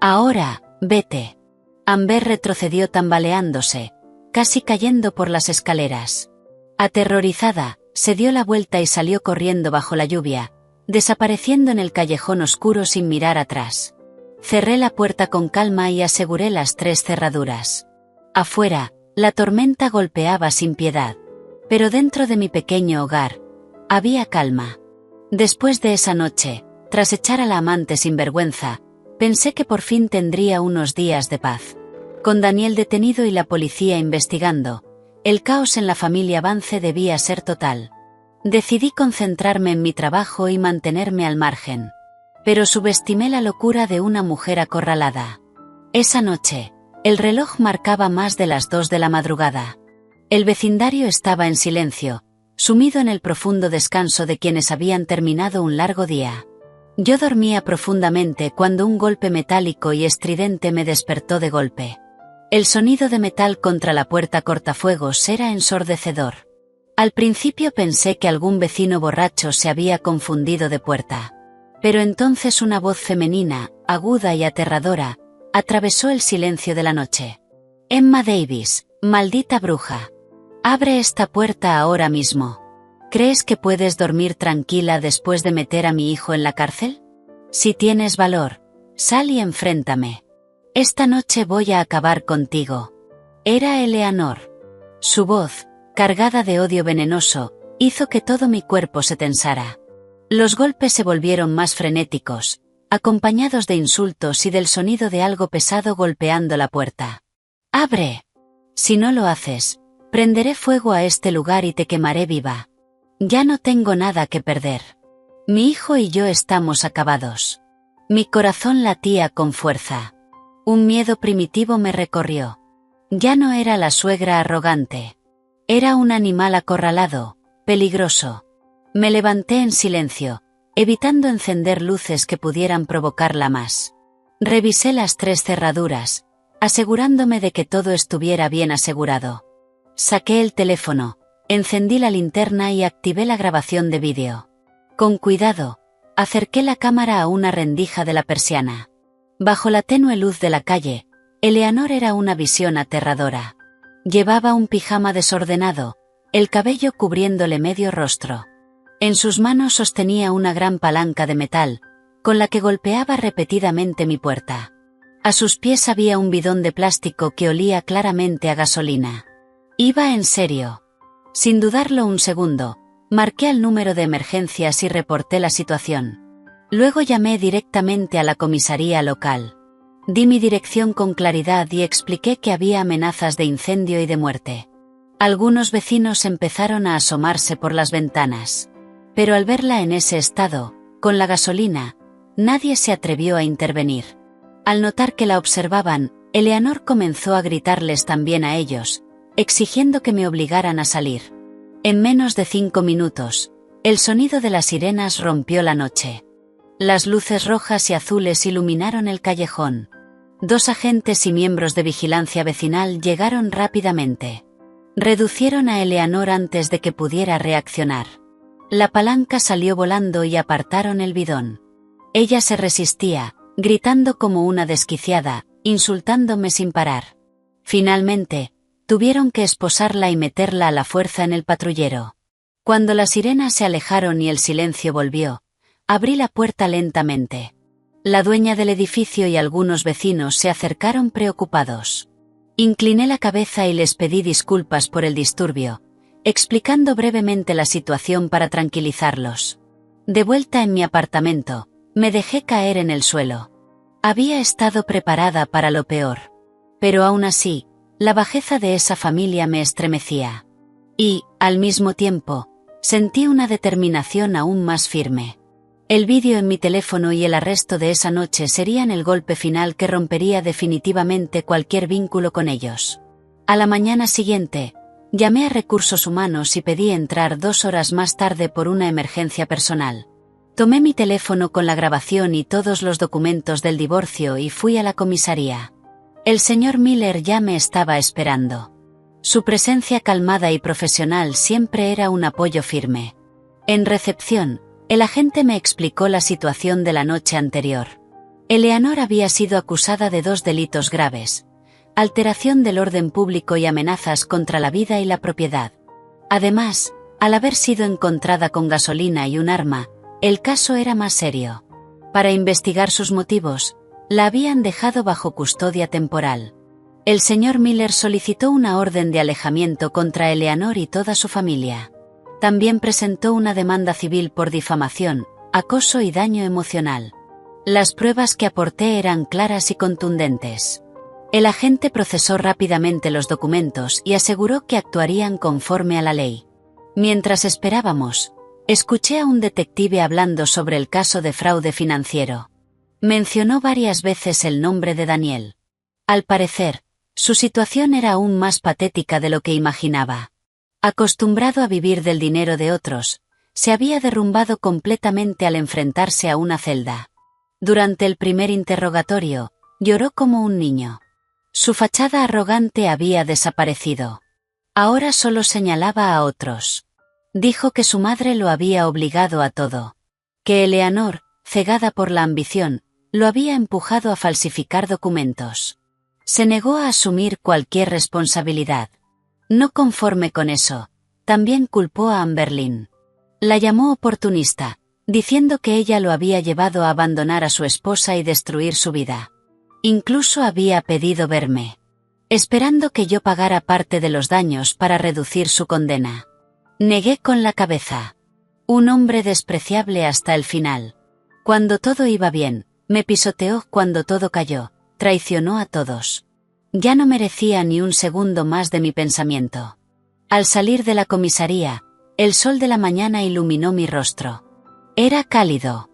Speaker 1: Ahora, vete. Amber retrocedió tambaleándose, casi cayendo por las escaleras. Aterrorizada, se dio la vuelta y salió corriendo bajo la lluvia, desapareciendo en el callejón oscuro sin mirar atrás. Cerré la puerta con calma y aseguré las 3 cerraduras. Afuera, la tormenta golpeaba sin piedad. Pero dentro de mi pequeño hogar, había calma. Después de esa noche, tras echar a la amante sin vergüenza, pensé que por fin tendría unos días de paz. Con Daniel detenido y la policía investigando, el caos en la familia Vance debía ser total. Decidí concentrarme en mi trabajo y mantenerme al margen. Pero subestimé la locura de una mujer acorralada. Esa noche, el reloj marcaba más de las 2 de la madrugada. El vecindario estaba en silencio, sumido en el profundo descanso de quienes habían terminado un largo día. Yo dormía profundamente cuando un golpe metálico y estridente me despertó de golpe. El sonido de metal contra la puerta cortafuegos era ensordecedor. Al principio pensé que algún vecino borracho se había confundido de puerta. Pero entonces una voz femenina, aguda y aterradora, atravesó el silencio de la noche. Emma Davis, maldita bruja. Abre esta puerta ahora mismo. ¿Crees que puedes dormir tranquila después de meter a mi hijo en la cárcel? Si tienes valor, sal y enfréntame. Esta noche voy a acabar contigo. Era Eleanor. Su voz, cargada de odio venenoso, hizo que todo mi cuerpo se tensara. Los golpes se volvieron más frenéticos, acompañados de insultos y del sonido de algo pesado golpeando la puerta. ¡Abre! Si no lo haces, prenderé fuego a este lugar y te quemaré viva. Ya no tengo nada que perder. Mi hijo y yo estamos acabados. Mi corazón latía con fuerza. Un miedo primitivo me recorrió. Ya no era la suegra arrogante. Era un animal acorralado, peligroso. Me levanté en silencio, evitando encender luces que pudieran provocarla más. Revisé las 3 cerraduras, asegurándome de que todo estuviera bien asegurado. Saqué el teléfono, encendí la linterna y activé la grabación de vídeo. Con cuidado, acerqué la cámara a una rendija de la persiana. Bajo la tenue luz de la calle, Eleanor era una visión aterradora. Llevaba un pijama desordenado, el cabello cubriéndole medio rostro. En sus manos sostenía una gran palanca de metal, con la que golpeaba repetidamente mi puerta. A sus pies había un bidón de plástico que olía claramente a gasolina. Iba en serio. Sin dudarlo un segundo, marqué el número de emergencias y reporté la situación. Luego llamé directamente a la comisaría local. Di mi dirección con claridad y expliqué que había amenazas de incendio y de muerte. Algunos vecinos empezaron a asomarse por las ventanas. Pero al verla en ese estado, con la gasolina, nadie se atrevió a intervenir. Al notar que la observaban, Eleanor comenzó a gritarles también a ellos, exigiendo que me obligaran a salir. En menos de 5 minutos, el sonido de las sirenas rompió la noche. Las luces rojas y azules iluminaron el callejón. 2 agentes y miembros de vigilancia vecinal llegaron rápidamente. Reducieron a Eleanor antes de que pudiera reaccionar. La palanca salió volando y apartaron el bidón. Ella se resistía, gritando como una desquiciada, insultándome sin parar. Finalmente, tuvieron que esposarla y meterla a la fuerza en el patrullero. Cuando las sirenas se alejaron y el silencio volvió, abrí la puerta lentamente. La dueña del edificio y algunos vecinos se acercaron preocupados. Incliné la cabeza y les pedí disculpas por el disturbio, explicando brevemente la situación para tranquilizarlos. De vuelta en mi apartamento, me dejé caer en el suelo. Había estado preparada para lo peor. Pero aún así, la bajeza de esa familia me estremecía. Y, al mismo tiempo, sentí una determinación aún más firme. El vídeo en mi teléfono y el arresto de esa noche serían el golpe final que rompería definitivamente cualquier vínculo con ellos. A la mañana siguiente, llamé a Recursos Humanos y pedí entrar 2 horas más tarde por una emergencia personal. Tomé mi teléfono con la grabación y todos los documentos del divorcio y fui a la comisaría. El señor Miller ya me estaba esperando. Su presencia calmada y profesional siempre era un apoyo firme. En recepción, el agente me explicó la situación de la noche anterior. Eleanor había sido acusada de 2 delitos graves: alteración del orden público y amenazas contra la vida y la propiedad. Además, al haber sido encontrada con gasolina y un arma, el caso era más serio. Para investigar sus motivos, la habían dejado bajo custodia temporal. El señor Miller solicitó una orden de alejamiento contra Eleanor y toda su familia. También presentó una demanda civil por difamación, acoso y daño emocional. Las pruebas que aporté eran claras y contundentes. El agente procesó rápidamente los documentos y aseguró que actuarían conforme a la ley. Mientras esperábamos, escuché a un detective hablando sobre el caso de fraude financiero. Mencionó varias veces el nombre de Daniel. Al parecer, su situación era aún más patética de lo que imaginaba. Acostumbrado a vivir del dinero de otros, se había derrumbado completamente al enfrentarse a una celda. Durante el primer interrogatorio, lloró como un niño. Su fachada arrogante había desaparecido. Ahora solo señalaba a otros. Dijo que su madre lo había obligado a todo. Que Eleanor, cegada por la ambición, lo había empujado a falsificar documentos. Se negó a asumir cualquier responsabilidad. No conforme con eso, también culpó a Amberlynn. La llamó oportunista, diciendo que ella lo había llevado a abandonar a su esposa y destruir su vida. Incluso había pedido verme, esperando que yo pagara parte de los daños para reducir su condena. Negué con la cabeza. Un hombre despreciable hasta el final. Cuando todo iba bien, me pisoteó; cuando todo cayó, traicionó a todos. Ya no merecía ni un segundo más de mi pensamiento. Al salir de la comisaría, el sol de la mañana iluminó mi rostro. Era cálido,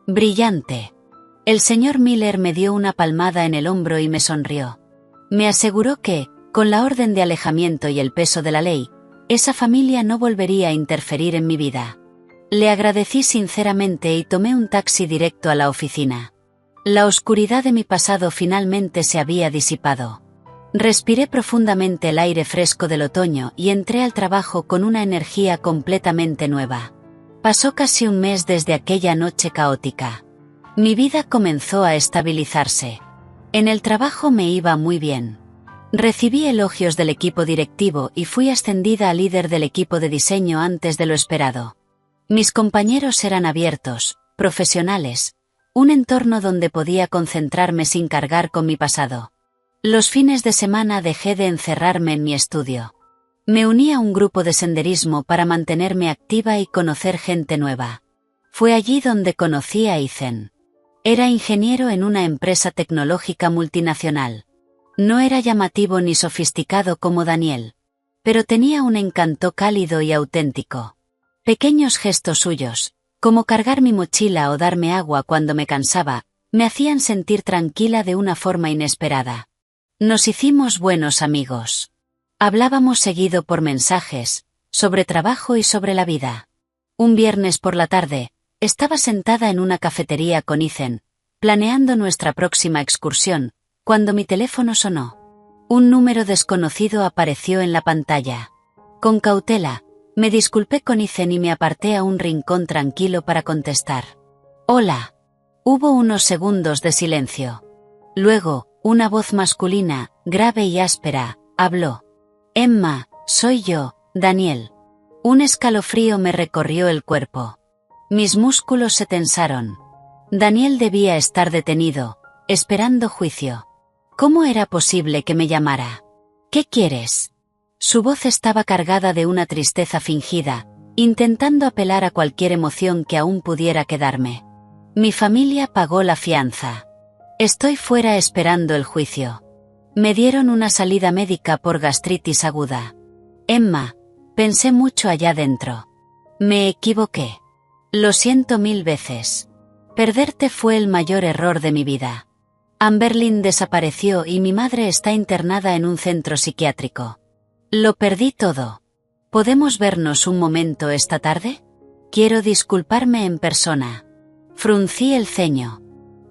Speaker 1: brillante. El señor Miller me dio una palmada en el hombro y me sonrió. Me aseguró que, con la orden de alejamiento y el peso de la ley, esa familia no volvería a interferir en mi vida. Le agradecí sinceramente y tomé un taxi directo a la oficina. La oscuridad de mi pasado finalmente se había disipado. Respiré profundamente el aire fresco del otoño y entré al trabajo con una energía completamente nueva. Pasó casi un mes desde aquella noche caótica. Mi vida comenzó a estabilizarse. En el trabajo me iba muy bien. Recibí elogios del equipo directivo y fui ascendida a líder del equipo de diseño antes de lo esperado. Mis compañeros eran abiertos, profesionales, un entorno donde podía concentrarme sin cargar con mi pasado. Los fines de semana dejé de encerrarme en mi estudio. Me uní a un grupo de senderismo para mantenerme activa y conocer gente nueva. Fue allí donde conocí a Ethan. Era ingeniero en una empresa tecnológica multinacional. No era llamativo ni sofisticado como Daniel, pero tenía un encanto cálido y auténtico. Pequeños gestos suyos, como cargar mi mochila o darme agua cuando me cansaba, me hacían sentir tranquila de una forma inesperada. Nos hicimos buenos amigos. Hablábamos seguido por mensajes, sobre trabajo y sobre la vida. Un viernes por la tarde, estaba sentada en una cafetería con Ethan, planeando nuestra próxima excursión, cuando mi teléfono sonó. Un número desconocido apareció en la pantalla. Con cautela, me disculpé con Ethan y me aparté a un rincón tranquilo para contestar. «Hola». Hubo unos segundos de silencio. Luego, una voz masculina, grave y áspera, habló. «Emma, soy yo, Daniel». Un escalofrío me recorrió el cuerpo. Mis músculos se tensaron. Daniel debía estar detenido, esperando juicio. ¿Cómo era posible que me llamara? «¿Qué quieres?». Su voz estaba cargada de una tristeza fingida, intentando apelar a cualquier emoción que aún pudiera quedarme. Mi familia pagó la fianza. Estoy fuera esperando el juicio. Me dieron una salida médica por gastritis aguda. Emma, pensé mucho allá dentro. Me equivoqué. Lo siento 1000 veces. Perderte fue el mayor error de mi vida. Amberlyn desapareció y mi madre está internada en un centro psiquiátrico. Lo perdí todo. ¿Podemos vernos un momento esta tarde? Quiero disculparme en persona. Fruncí el ceño.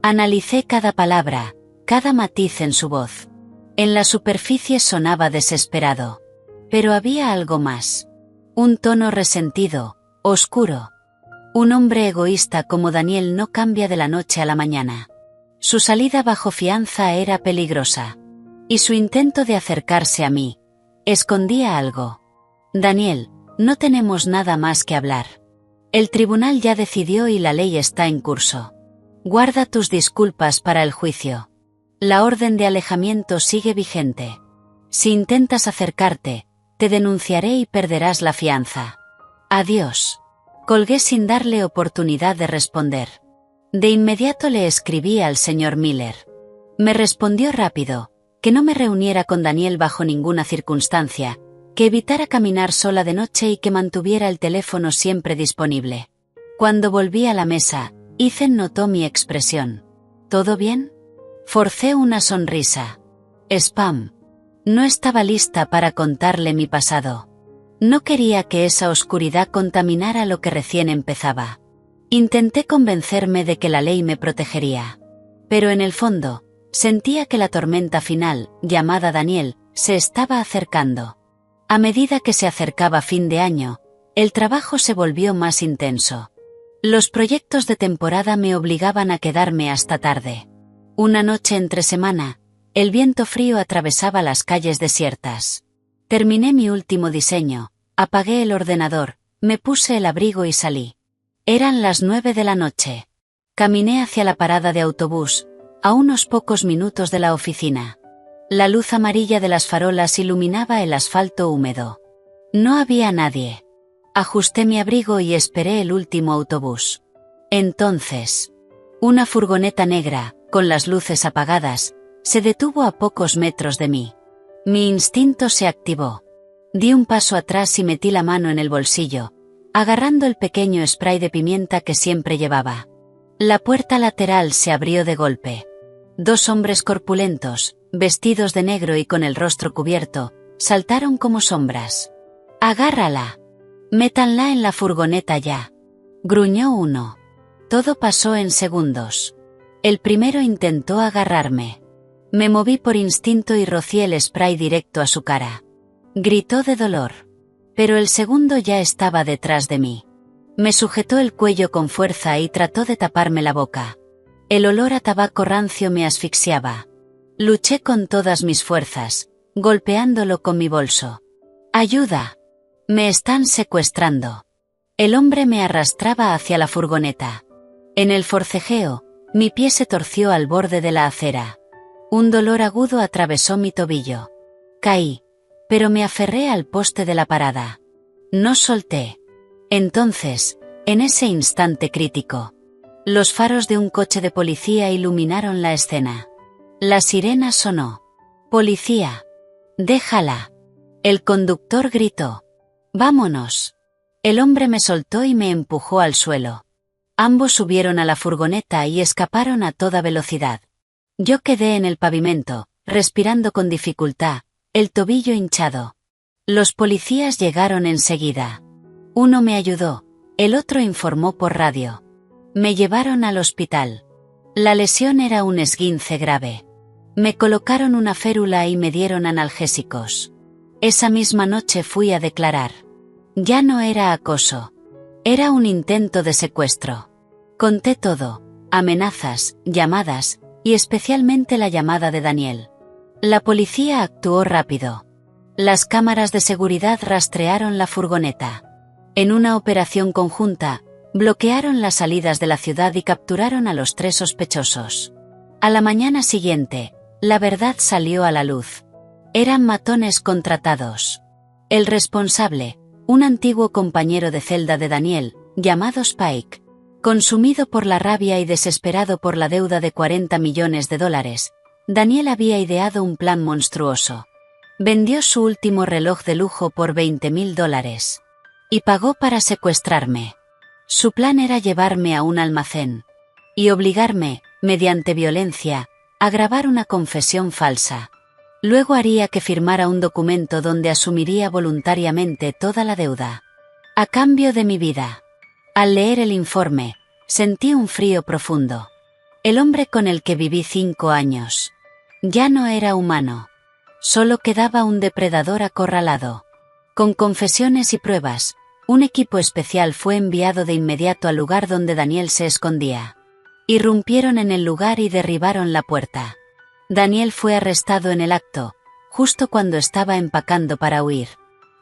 Speaker 1: Analicé cada palabra, cada matiz en su voz. En la superficie sonaba desesperado. Pero había algo más. Un tono resentido, oscuro. Un hombre egoísta como Daniel no cambia de la noche a la mañana. Su salida bajo fianza era peligrosa. Y su intento de acercarse a mí escondía algo. Daniel, no tenemos nada más que hablar. El tribunal ya decidió y la ley está en curso. Guarda tus disculpas para el juicio. La orden de alejamiento sigue vigente. Si intentas acercarte, te denunciaré y perderás la fianza. Adiós. Colgué sin darle oportunidad de responder. De inmediato le escribí al señor Miller. Me respondió rápido, que no me reuniera con Daniel bajo ninguna circunstancia, que evitara caminar sola de noche y que mantuviera el teléfono siempre disponible. Cuando volví a la mesa, Ethan notó mi expresión. ¿Todo bien? Forcé una sonrisa. Spam. No estaba lista para contarle mi pasado. No quería que esa oscuridad contaminara lo que recién empezaba. Intenté convencerme de que la ley me protegería. Pero en el fondo, sentía que la tormenta final, llamada Daniel, se estaba acercando. A medida que se acercaba fin de año, el trabajo se volvió más intenso. Los proyectos de temporada me obligaban a quedarme hasta tarde. Una noche entre semana, el viento frío atravesaba las calles desiertas. Terminé mi último diseño, apagué el ordenador, me puse el abrigo y salí. Eran las 9 de la noche. Caminé hacia la parada de autobús, a unos pocos minutos de la oficina. La luz amarilla de las farolas iluminaba el asfalto húmedo. No había nadie. Ajusté mi abrigo y esperé el último autobús. Entonces, una furgoneta negra, con las luces apagadas, se detuvo a pocos metros de mí. Mi instinto se activó. Di un paso atrás y metí la mano en el bolsillo, agarrando el pequeño spray de pimienta que siempre llevaba. La puerta lateral se abrió de golpe. 2 hombres corpulentos, vestidos de negro y con el rostro cubierto, saltaron como sombras. «Agárrala. Métanla en la furgoneta ya», gruñó uno. Todo pasó en segundos. El primero intentó agarrarme. Me moví por instinto y rocié el spray directo a su cara. Gritó de dolor. Pero el segundo ya estaba detrás de mí. Me sujetó el cuello con fuerza y trató de taparme la boca. El olor a tabaco rancio me asfixiaba. Luché con todas mis fuerzas, golpeándolo con mi bolso. «¡Ayuda! Me están secuestrando». El hombre me arrastraba hacia la furgoneta. En el forcejeo, mi pie se torció al borde de la acera. Un dolor agudo atravesó mi tobillo. Caí, pero me aferré al poste de la parada. No solté. Entonces, En ese instante crítico, los faros de un coche de policía iluminaron la escena. La sirena sonó. «Policía. Déjala». El conductor gritó. «Vámonos». El hombre me soltó y me empujó al suelo. Ambos subieron a la furgoneta y escaparon a toda velocidad. Yo quedé en el pavimento, respirando con dificultad, el tobillo hinchado. Los policías llegaron enseguida. Uno me ayudó, el otro informó por radio. Me llevaron al hospital. La lesión era un esguince grave. Me colocaron una férula y me dieron analgésicos. Esa misma noche fui a declarar. Ya no era acoso. Era un intento de secuestro. Conté todo, amenazas, llamadas, y especialmente la llamada de Daniel. La policía actuó rápido. Las cámaras de seguridad rastrearon la furgoneta. En una operación conjunta, bloquearon las salidas de la ciudad y capturaron a los 3 sospechosos. A la mañana siguiente, la verdad salió a la luz. Eran matones contratados. El responsable, un antiguo compañero de celda de Daniel, llamado Spike. Consumido por la rabia y desesperado por la deuda de $40 millones, Daniel había ideado un plan monstruoso. Vendió su último reloj de lujo por $20.000. Y pagó para secuestrarme. Su plan era llevarme a un almacén. Y obligarme, mediante violencia, a grabar una confesión falsa. Luego haría que firmara un documento donde asumiría voluntariamente toda la deuda. A cambio de mi vida. Al leer el informe, sentí un frío profundo. El hombre con el que viví 5 años. Ya no era humano. Solo quedaba un depredador acorralado. Con confesiones y pruebas, un equipo especial fue enviado de inmediato al lugar donde Daniel se escondía. Irrumpieron en el lugar y derribaron la puerta. Daniel fue arrestado en el acto, justo cuando estaba empacando para huir.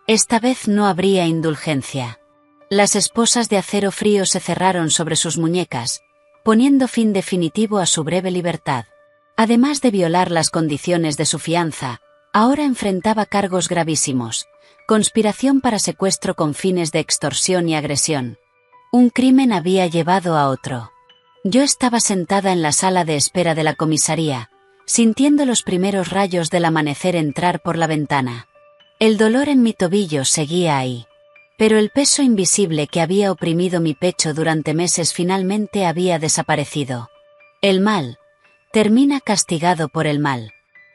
Speaker 1: Esta vez no habría indulgencia. Las esposas de acero frío se cerraron sobre sus muñecas, poniendo fin definitivo a su breve libertad. Además de violar las condiciones de su fianza, ahora enfrentaba cargos gravísimos: conspiración para secuestro con fines de extorsión y agresión. Un crimen había llevado a otro. Yo estaba sentada en la sala de espera de la comisaría, sintiendo los primeros rayos del amanecer entrar por la ventana. El dolor en mi tobillo seguía ahí. Pero el peso invisible que había oprimido mi pecho durante meses finalmente había desaparecido. El mal termina castigado por el mal.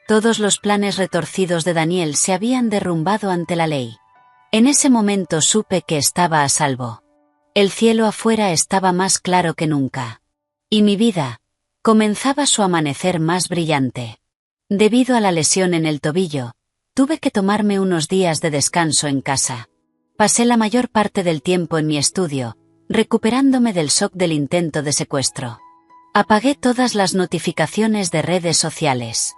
Speaker 1: Todos los planes retorcidos de Daniel se habían derrumbado ante la ley. En ese momento supe que estaba a salvo. El cielo afuera estaba más claro que nunca. Y mi vida comenzaba su amanecer más brillante. Debido a la lesión en el tobillo, tuve que tomarme unos días de descanso en casa. Pasé la mayor parte del tiempo en mi estudio, recuperándome del shock del intento de secuestro. Apagué todas las notificaciones de redes sociales.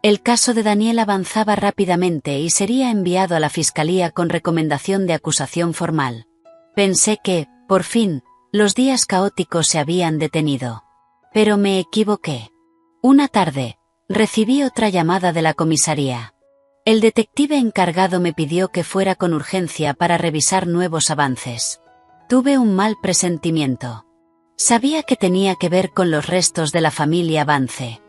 Speaker 1: El caso de Daniel avanzaba rápidamente y sería enviado a la fiscalía con recomendación de acusación formal. Pensé que, por fin, los días caóticos se habían detenido. Pero me equivoqué. Una tarde, recibí otra llamada de la comisaría. El detective encargado me pidió que fuera con urgencia para revisar nuevos avances. Tuve un mal presentimiento. Sabía que tenía que ver con los restos de la familia Vance.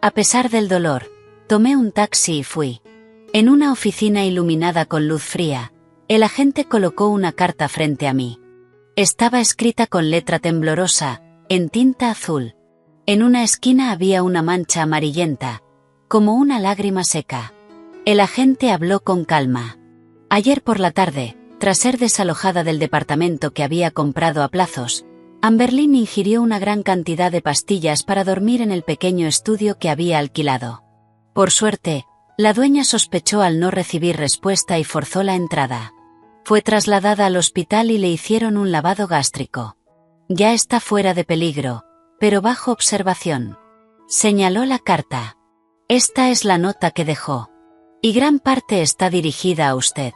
Speaker 1: A pesar del dolor, tomé un taxi y fui. En una oficina iluminada con luz fría, el agente colocó una carta frente a mí. Estaba escrita con letra temblorosa, en tinta azul. En una esquina había una mancha amarillenta, como una lágrima seca. El agente habló con calma. Ayer por la tarde, tras ser desalojada del departamento que había comprado a plazos, Amberlynn ingirió una gran cantidad de pastillas para dormir en el pequeño estudio que había alquilado. Por suerte, la dueña sospechó al no recibir respuesta y forzó la entrada. Fue trasladada al hospital y le hicieron un lavado gástrico. Ya está fuera de peligro, pero bajo observación. Señaló la carta. Esta es la nota que dejó. Y gran parte está dirigida a usted.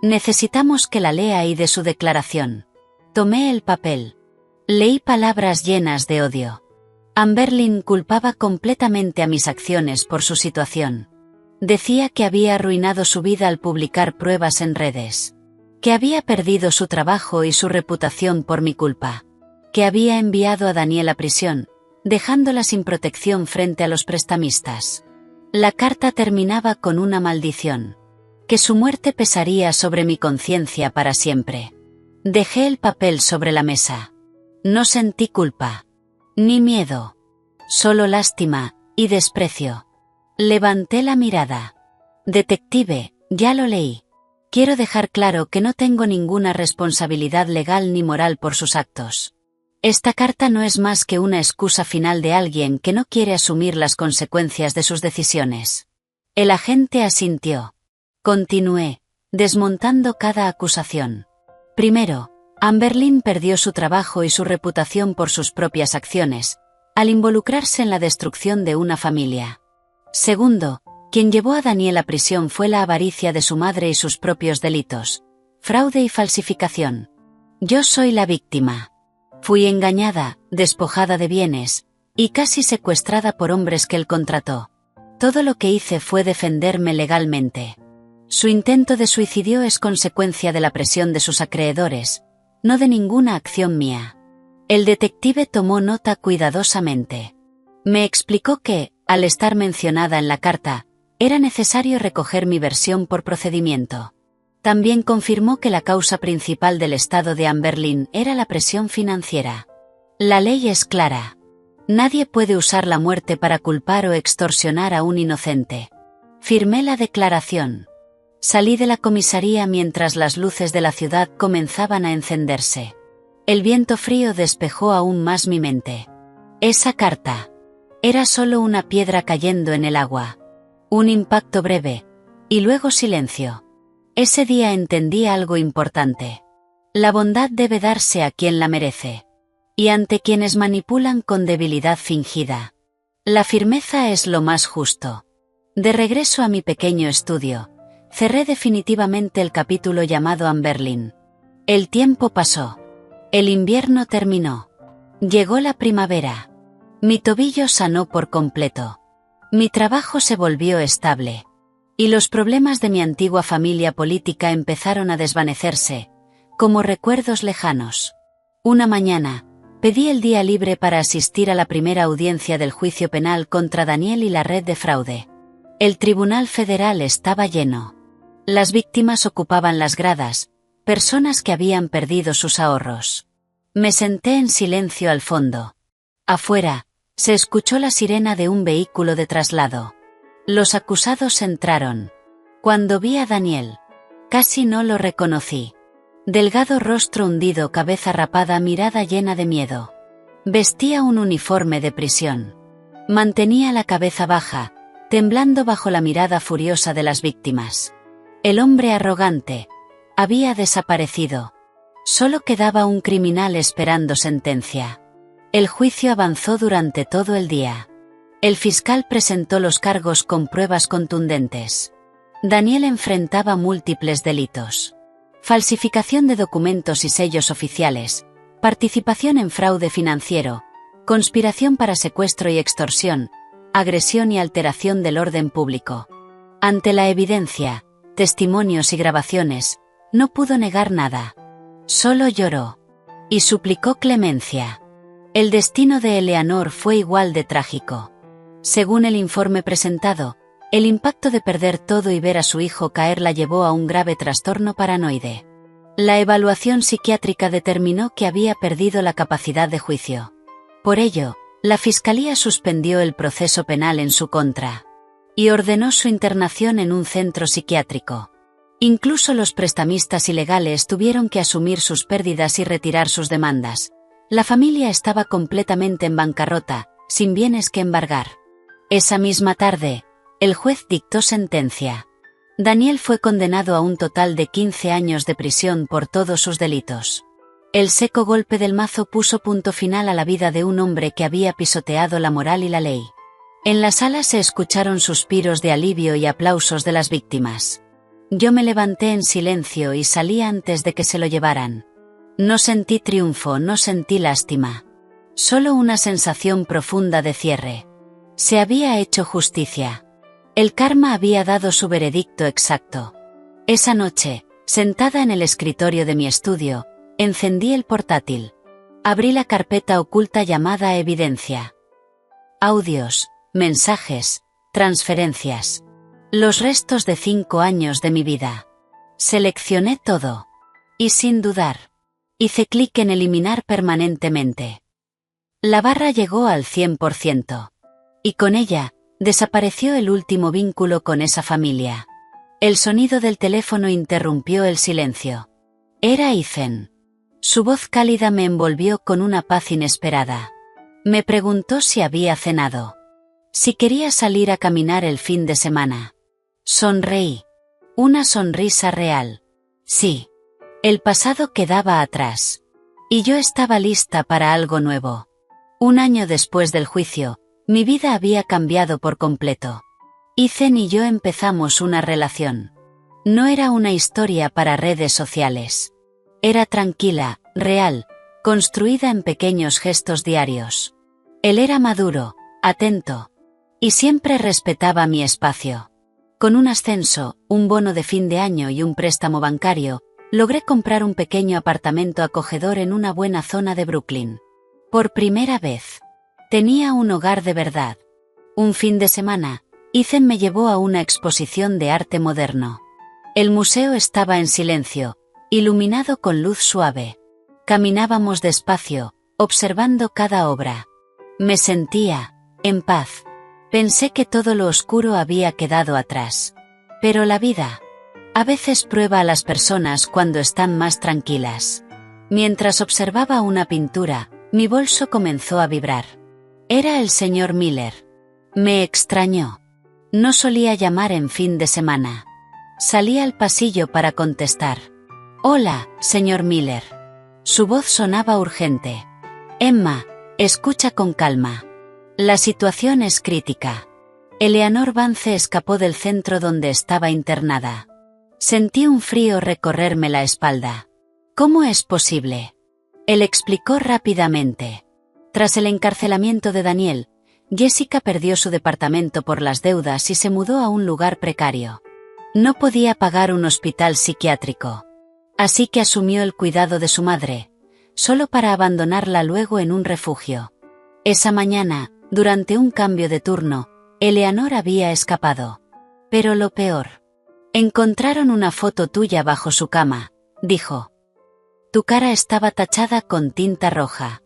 Speaker 1: Necesitamos que la lea y dé su declaración. Tomé el papel. Leí palabras llenas de odio. Amberlynn culpaba completamente a mis acciones por su situación. Decía que había arruinado su vida al publicar pruebas en redes. que había perdido su trabajo y su reputación por mi culpa, que había enviado a Daniel a prisión, dejándola sin protección frente a los prestamistas. La carta terminaba con una maldición, que su muerte pesaría sobre mi conciencia para siempre. Dejé el papel sobre la mesa. No sentí culpa, ni miedo, solo lástima y desprecio. Levanté la mirada. Detective, ya lo leí. Quiero dejar claro que no tengo ninguna responsabilidad legal ni moral por sus actos. Esta carta no es más que una excusa final de alguien que no quiere asumir las consecuencias de sus decisiones. El agente asintió. Continué, desmontando cada acusación. Primero, Amberlynn perdió su trabajo y su reputación por sus propias acciones, al involucrarse en la destrucción de una familia. Segundo, quien llevó a Daniel a prisión fue la avaricia de su madre y sus propios delitos, fraude y falsificación. Yo soy la víctima. Fui engañada, despojada de bienes, y casi secuestrada por hombres que él contrató. Todo lo que hice fue defenderme legalmente. Su intento de suicidio es consecuencia de la presión de sus acreedores, no de ninguna acción mía. El detective tomó nota cuidadosamente. Me explicó que, al estar mencionada en la carta, era necesario recoger mi versión por procedimiento. También confirmó que la causa principal del estado de Amberlynn era la presión financiera. La ley es clara. Nadie puede usar la muerte para culpar o extorsionar a un inocente. Firmé la declaración. Salí de la comisaría mientras las luces de la ciudad comenzaban a encenderse. El viento frío despejó aún más mi mente. Esa carta era solo una piedra cayendo en el agua. Un impacto breve, y luego silencio. Ese día entendí algo importante. La bondad debe darse a quien la merece. Y ante quienes manipulan con debilidad fingida. La firmeza es lo más justo. De regreso a mi pequeño estudio, cerré definitivamente el capítulo llamado Amberlynn. El tiempo pasó. El invierno terminó. Llegó la primavera. Mi tobillo sanó por completo. Mi trabajo se volvió estable. Y los problemas de mi antigua familia política empezaron a desvanecerse, como recuerdos lejanos. Una mañana, pedí el día libre para asistir a la primera audiencia del juicio penal contra Daniel y la red de fraude. El Tribunal Federal estaba lleno. Las víctimas ocupaban las gradas, personas que habían perdido sus ahorros. Me senté en silencio al fondo. Afuera, se escuchó la sirena de un vehículo de traslado. Los acusados entraron. Cuando vi a Daniel, casi no lo reconocí. Delgado rostro hundido, cabeza rapada, mirada llena de miedo. Vestía un uniforme de prisión. Mantenía la cabeza baja, temblando bajo la mirada furiosa de las víctimas. El hombre arrogante había desaparecido. Solo quedaba un criminal esperando sentencia. El juicio avanzó durante todo el día. El fiscal presentó los cargos con pruebas contundentes. Daniel enfrentaba múltiples delitos: falsificación de documentos y sellos oficiales, participación en fraude financiero, conspiración para secuestro y extorsión, agresión y alteración del orden público. Ante la evidencia, testimonios y grabaciones, no pudo negar nada. Solo lloró. Y suplicó clemencia. El destino de Eleanor fue igual de trágico. Según el informe presentado, el impacto de perder todo y ver a su hijo caer la llevó a un grave trastorno paranoide. La evaluación psiquiátrica determinó que había perdido la capacidad de juicio. Por ello, la Fiscalía suspendió el proceso penal en su contra y ordenó su internación en un centro psiquiátrico. Incluso los prestamistas ilegales tuvieron que asumir sus pérdidas y retirar sus demandas. La familia estaba completamente en bancarrota, sin bienes que embargar. Esa misma tarde, el juez dictó sentencia. Daniel fue condenado a un total de 15 años de prisión por todos sus delitos. El seco golpe del mazo puso punto final a la vida de un hombre que había pisoteado la moral y la ley. En la sala se escucharon suspiros de alivio y aplausos de las víctimas. Yo me levanté en silencio y salí antes de que se lo llevaran. No sentí triunfo, no sentí lástima. Solo una sensación profunda de cierre. Se había hecho justicia. El karma había dado su veredicto exacto. Esa noche, Sentada en el escritorio de mi estudio, encendí el portátil. Abrí la carpeta oculta llamada Evidencia. Audios, mensajes, transferencias. Los restos de 5 años de mi vida. Seleccioné todo. Y sin dudar, hice clic en eliminar permanentemente. La barra llegó al 100%. Y con ella, desapareció el último vínculo con esa familia. El sonido del teléfono interrumpió el silencio. Era Ethan. Su voz cálida me envolvió con una paz inesperada. Me preguntó si había cenado. Si quería salir a caminar el fin de semana. Sonreí. Una sonrisa real. Sí. El pasado quedaba atrás. Y yo estaba lista para algo nuevo. Un año después del juicio, mi vida había cambiado por completo. Ethan y yo empezamos una relación. No era una historia para redes sociales. Era tranquila, real, construida en pequeños gestos diarios. Él era maduro, atento. Y siempre respetaba mi espacio. Con un ascenso, un bono de fin de año y un préstamo bancario, logré comprar un pequeño apartamento acogedor en una buena zona de Brooklyn. Por primera vez. Tenía un hogar de verdad. Un fin de semana, Ethan me llevó a una exposición de arte moderno. El museo estaba en silencio, iluminado con luz suave. Caminábamos despacio, observando cada obra. Me sentía, en paz. Pensé que todo lo oscuro había quedado atrás. Pero la vida, a veces prueba a las personas cuando están más tranquilas. Mientras observaba una pintura, mi bolso comenzó a vibrar. Era el señor Miller. Me extrañó. No solía llamar en fin de semana. Salí al pasillo para contestar. Hola, señor Miller. Su voz sonaba urgente. Emma, escucha con calma. La situación es crítica. Eleanor Vance escapó del centro donde estaba internada. Sentí un frío recorrerme la espalda. ¿Cómo es posible? Él explicó rápidamente. Tras el encarcelamiento de Daniel, Jessica perdió su departamento por las deudas y se mudó a un lugar precario. No podía pagar un hospital psiquiátrico. Así que asumió el cuidado de su madre, solo para abandonarla luego en un refugio. Esa mañana, durante un cambio de turno, Eleanor había escapado. Pero lo peor. Encontraron una foto tuya bajo su cama, dijo. Tu cara estaba tachada con tinta roja.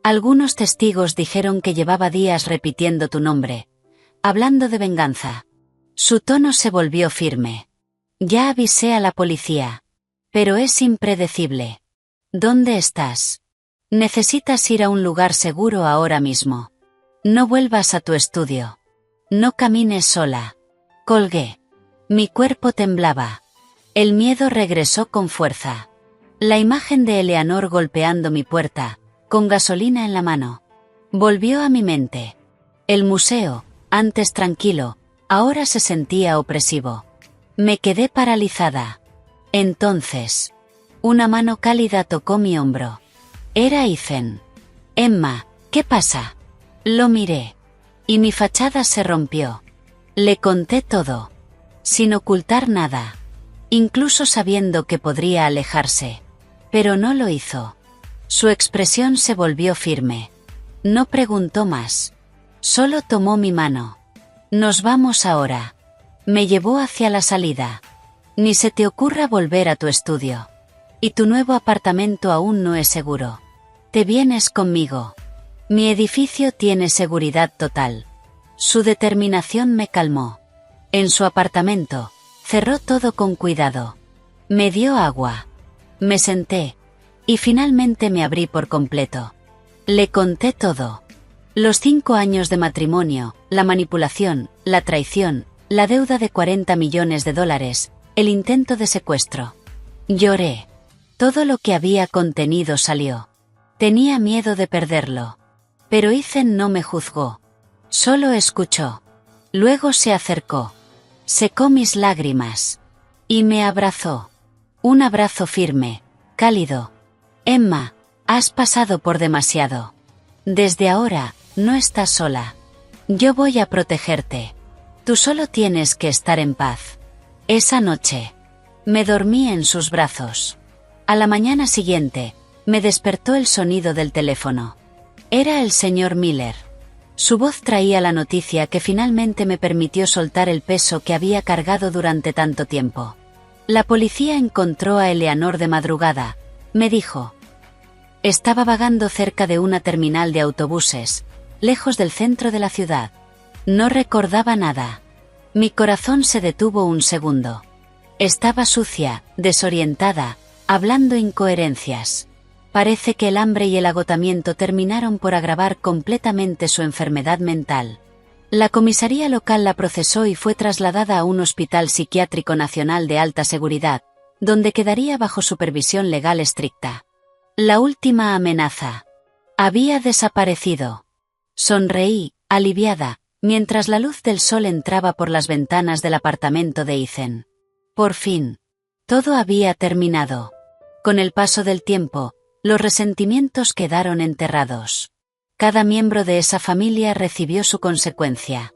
Speaker 1: Algunos testigos dijeron que llevaba días repitiendo tu nombre, hablando de venganza. Su tono se volvió firme. Ya avisé a la policía. Pero es impredecible. ¿Dónde estás? Necesitas ir a un lugar seguro ahora mismo. No vuelvas a tu estudio. No camines sola. Colgué. Mi cuerpo temblaba. El miedo regresó con fuerza. La imagen de Eleanor golpeando mi puerta, con gasolina en la mano, volvió a mi mente. El museo, antes tranquilo, ahora se sentía opresivo. Me quedé paralizada. Entonces, una mano cálida tocó mi hombro. Era Ethan. Emma, ¿qué pasa? Lo miré. Y mi fachada se rompió. Le conté todo. Sin ocultar nada. Incluso sabiendo que podría alejarse. Pero no lo hizo. Su expresión se volvió firme. No preguntó más. Solo tomó mi mano. Nos vamos ahora. Me llevó hacia la salida. Ni se te ocurra volver a tu estudio. Y tu nuevo apartamento aún no es seguro. Te vienes conmigo. Mi edificio tiene seguridad total. Su determinación me calmó. En su apartamento, cerró todo con cuidado. Me dio agua. Me senté. Y finalmente me abrí por completo. Le conté todo. Los 5 años de matrimonio, la manipulación, la traición, la deuda de $40 millones, el intento de secuestro. Lloré. Todo lo que había contenido salió. Tenía miedo de perderlo. Pero Ethan no me juzgó. Solo escuchó. Luego se acercó. Secó mis lágrimas. Y me abrazó. Un abrazo firme, cálido. Emma, has pasado por demasiado. Desde ahora, no estás sola. Yo voy a protegerte. Tú solo tienes que estar en paz. Esa noche. Me dormí en sus brazos. A la mañana siguiente, me despertó el sonido del teléfono. Era el señor Miller. Su voz traía la noticia que finalmente me permitió soltar el peso que había cargado durante tanto tiempo. La policía encontró a Eleanor de madrugada, me dijo. Estaba vagando cerca de una terminal de autobuses, lejos del centro de la ciudad. No recordaba nada. Mi corazón se detuvo un segundo. Estaba sucia, desorientada, hablando incoherencias. Parece que el hambre y el agotamiento terminaron por agravar completamente su enfermedad mental. La comisaría local la procesó y fue trasladada a un hospital psiquiátrico nacional de alta seguridad, donde quedaría bajo supervisión legal estricta. La última amenaza. Había desaparecido. Sonreí, aliviada, mientras la luz del sol entraba por las ventanas del apartamento de Ethan. Por fin. Todo había terminado. Con el paso del tiempo, los resentimientos quedaron enterrados. Cada miembro de esa familia recibió su consecuencia.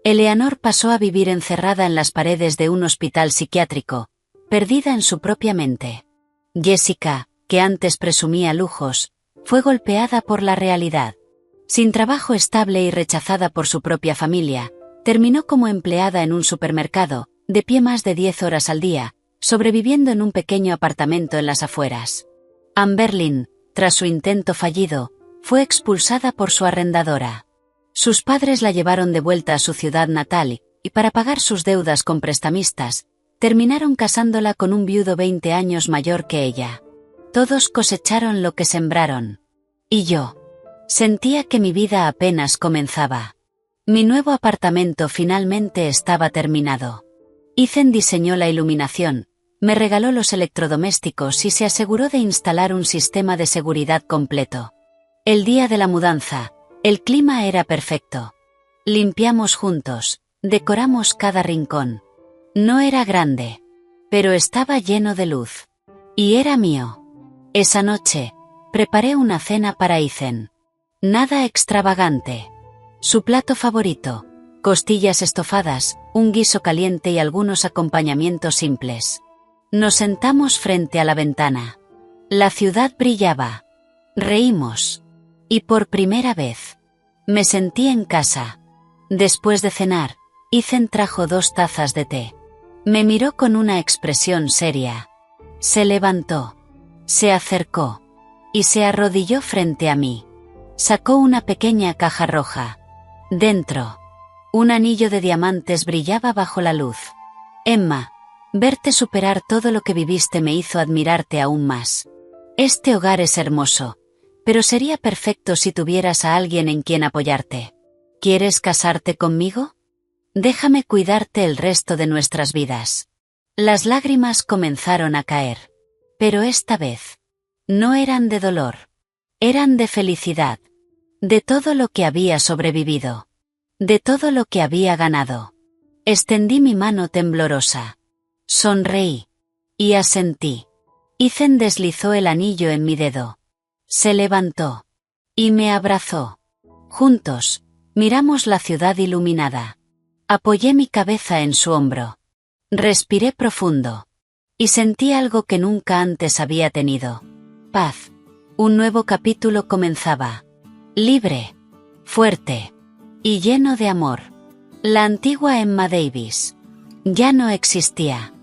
Speaker 1: Eleanor pasó a vivir encerrada en las paredes de un hospital psiquiátrico, perdida en su propia mente. Jessica, que antes presumía lujos, fue golpeada por la realidad. Sin trabajo estable y rechazada por su propia familia, terminó como empleada en un supermercado, de pie más de 10 horas al día, sobreviviendo en un pequeño apartamento en las afueras. Amberlynn, tras su intento fallido, fue expulsada por su arrendadora. Sus padres la llevaron de vuelta a su ciudad natal y para pagar sus deudas con prestamistas, terminaron casándola con un viudo 20 años mayor que ella. Todos cosecharon lo que sembraron. Y yo. Sentía que mi vida apenas comenzaba. Mi nuevo apartamento finalmente estaba terminado. Ethan diseñó la iluminación, me regaló los electrodomésticos y se aseguró de instalar un sistema de seguridad completo. El día de la mudanza, el clima era perfecto. Limpiamos juntos, decoramos cada rincón. No era grande, pero estaba lleno de luz. Y era mío. Esa noche, preparé una cena para Ethan. Nada extravagante. Su plato favorito, costillas estofadas, un guiso caliente y algunos acompañamientos simples. Nos sentamos frente a la ventana. La ciudad brillaba. Reímos. Y por primera vez, me sentí en casa. Después de cenar, Ethan trajo 2 tazas de té. Me miró con una expresión seria. Se levantó. Se acercó. Y se arrodilló frente a mí. Sacó una pequeña caja roja. Dentro, un anillo de diamantes brillaba bajo la luz. Emma, verte superar todo lo que viviste me hizo admirarte aún más. Este hogar es hermoso, pero sería perfecto si tuvieras a alguien en quien apoyarte. ¿Quieres casarte conmigo? Déjame cuidarte el resto de nuestras vidas. Las lágrimas comenzaron a caer. Pero esta vez, no eran de dolor. Eran de felicidad. De todo lo que había sobrevivido. De todo lo que había ganado. Extendí mi mano temblorosa. Sonreí. Y asentí. Ethan deslizó el anillo en mi dedo. Se levantó. Y me abrazó. Juntos, miramos la ciudad iluminada. Apoyé mi cabeza en su hombro. Respiré profundo. Y sentí algo que nunca antes había tenido. Paz. Un nuevo capítulo comenzaba. Libre. Fuerte. Y lleno de amor. La antigua Emma Davis. Ya no existía.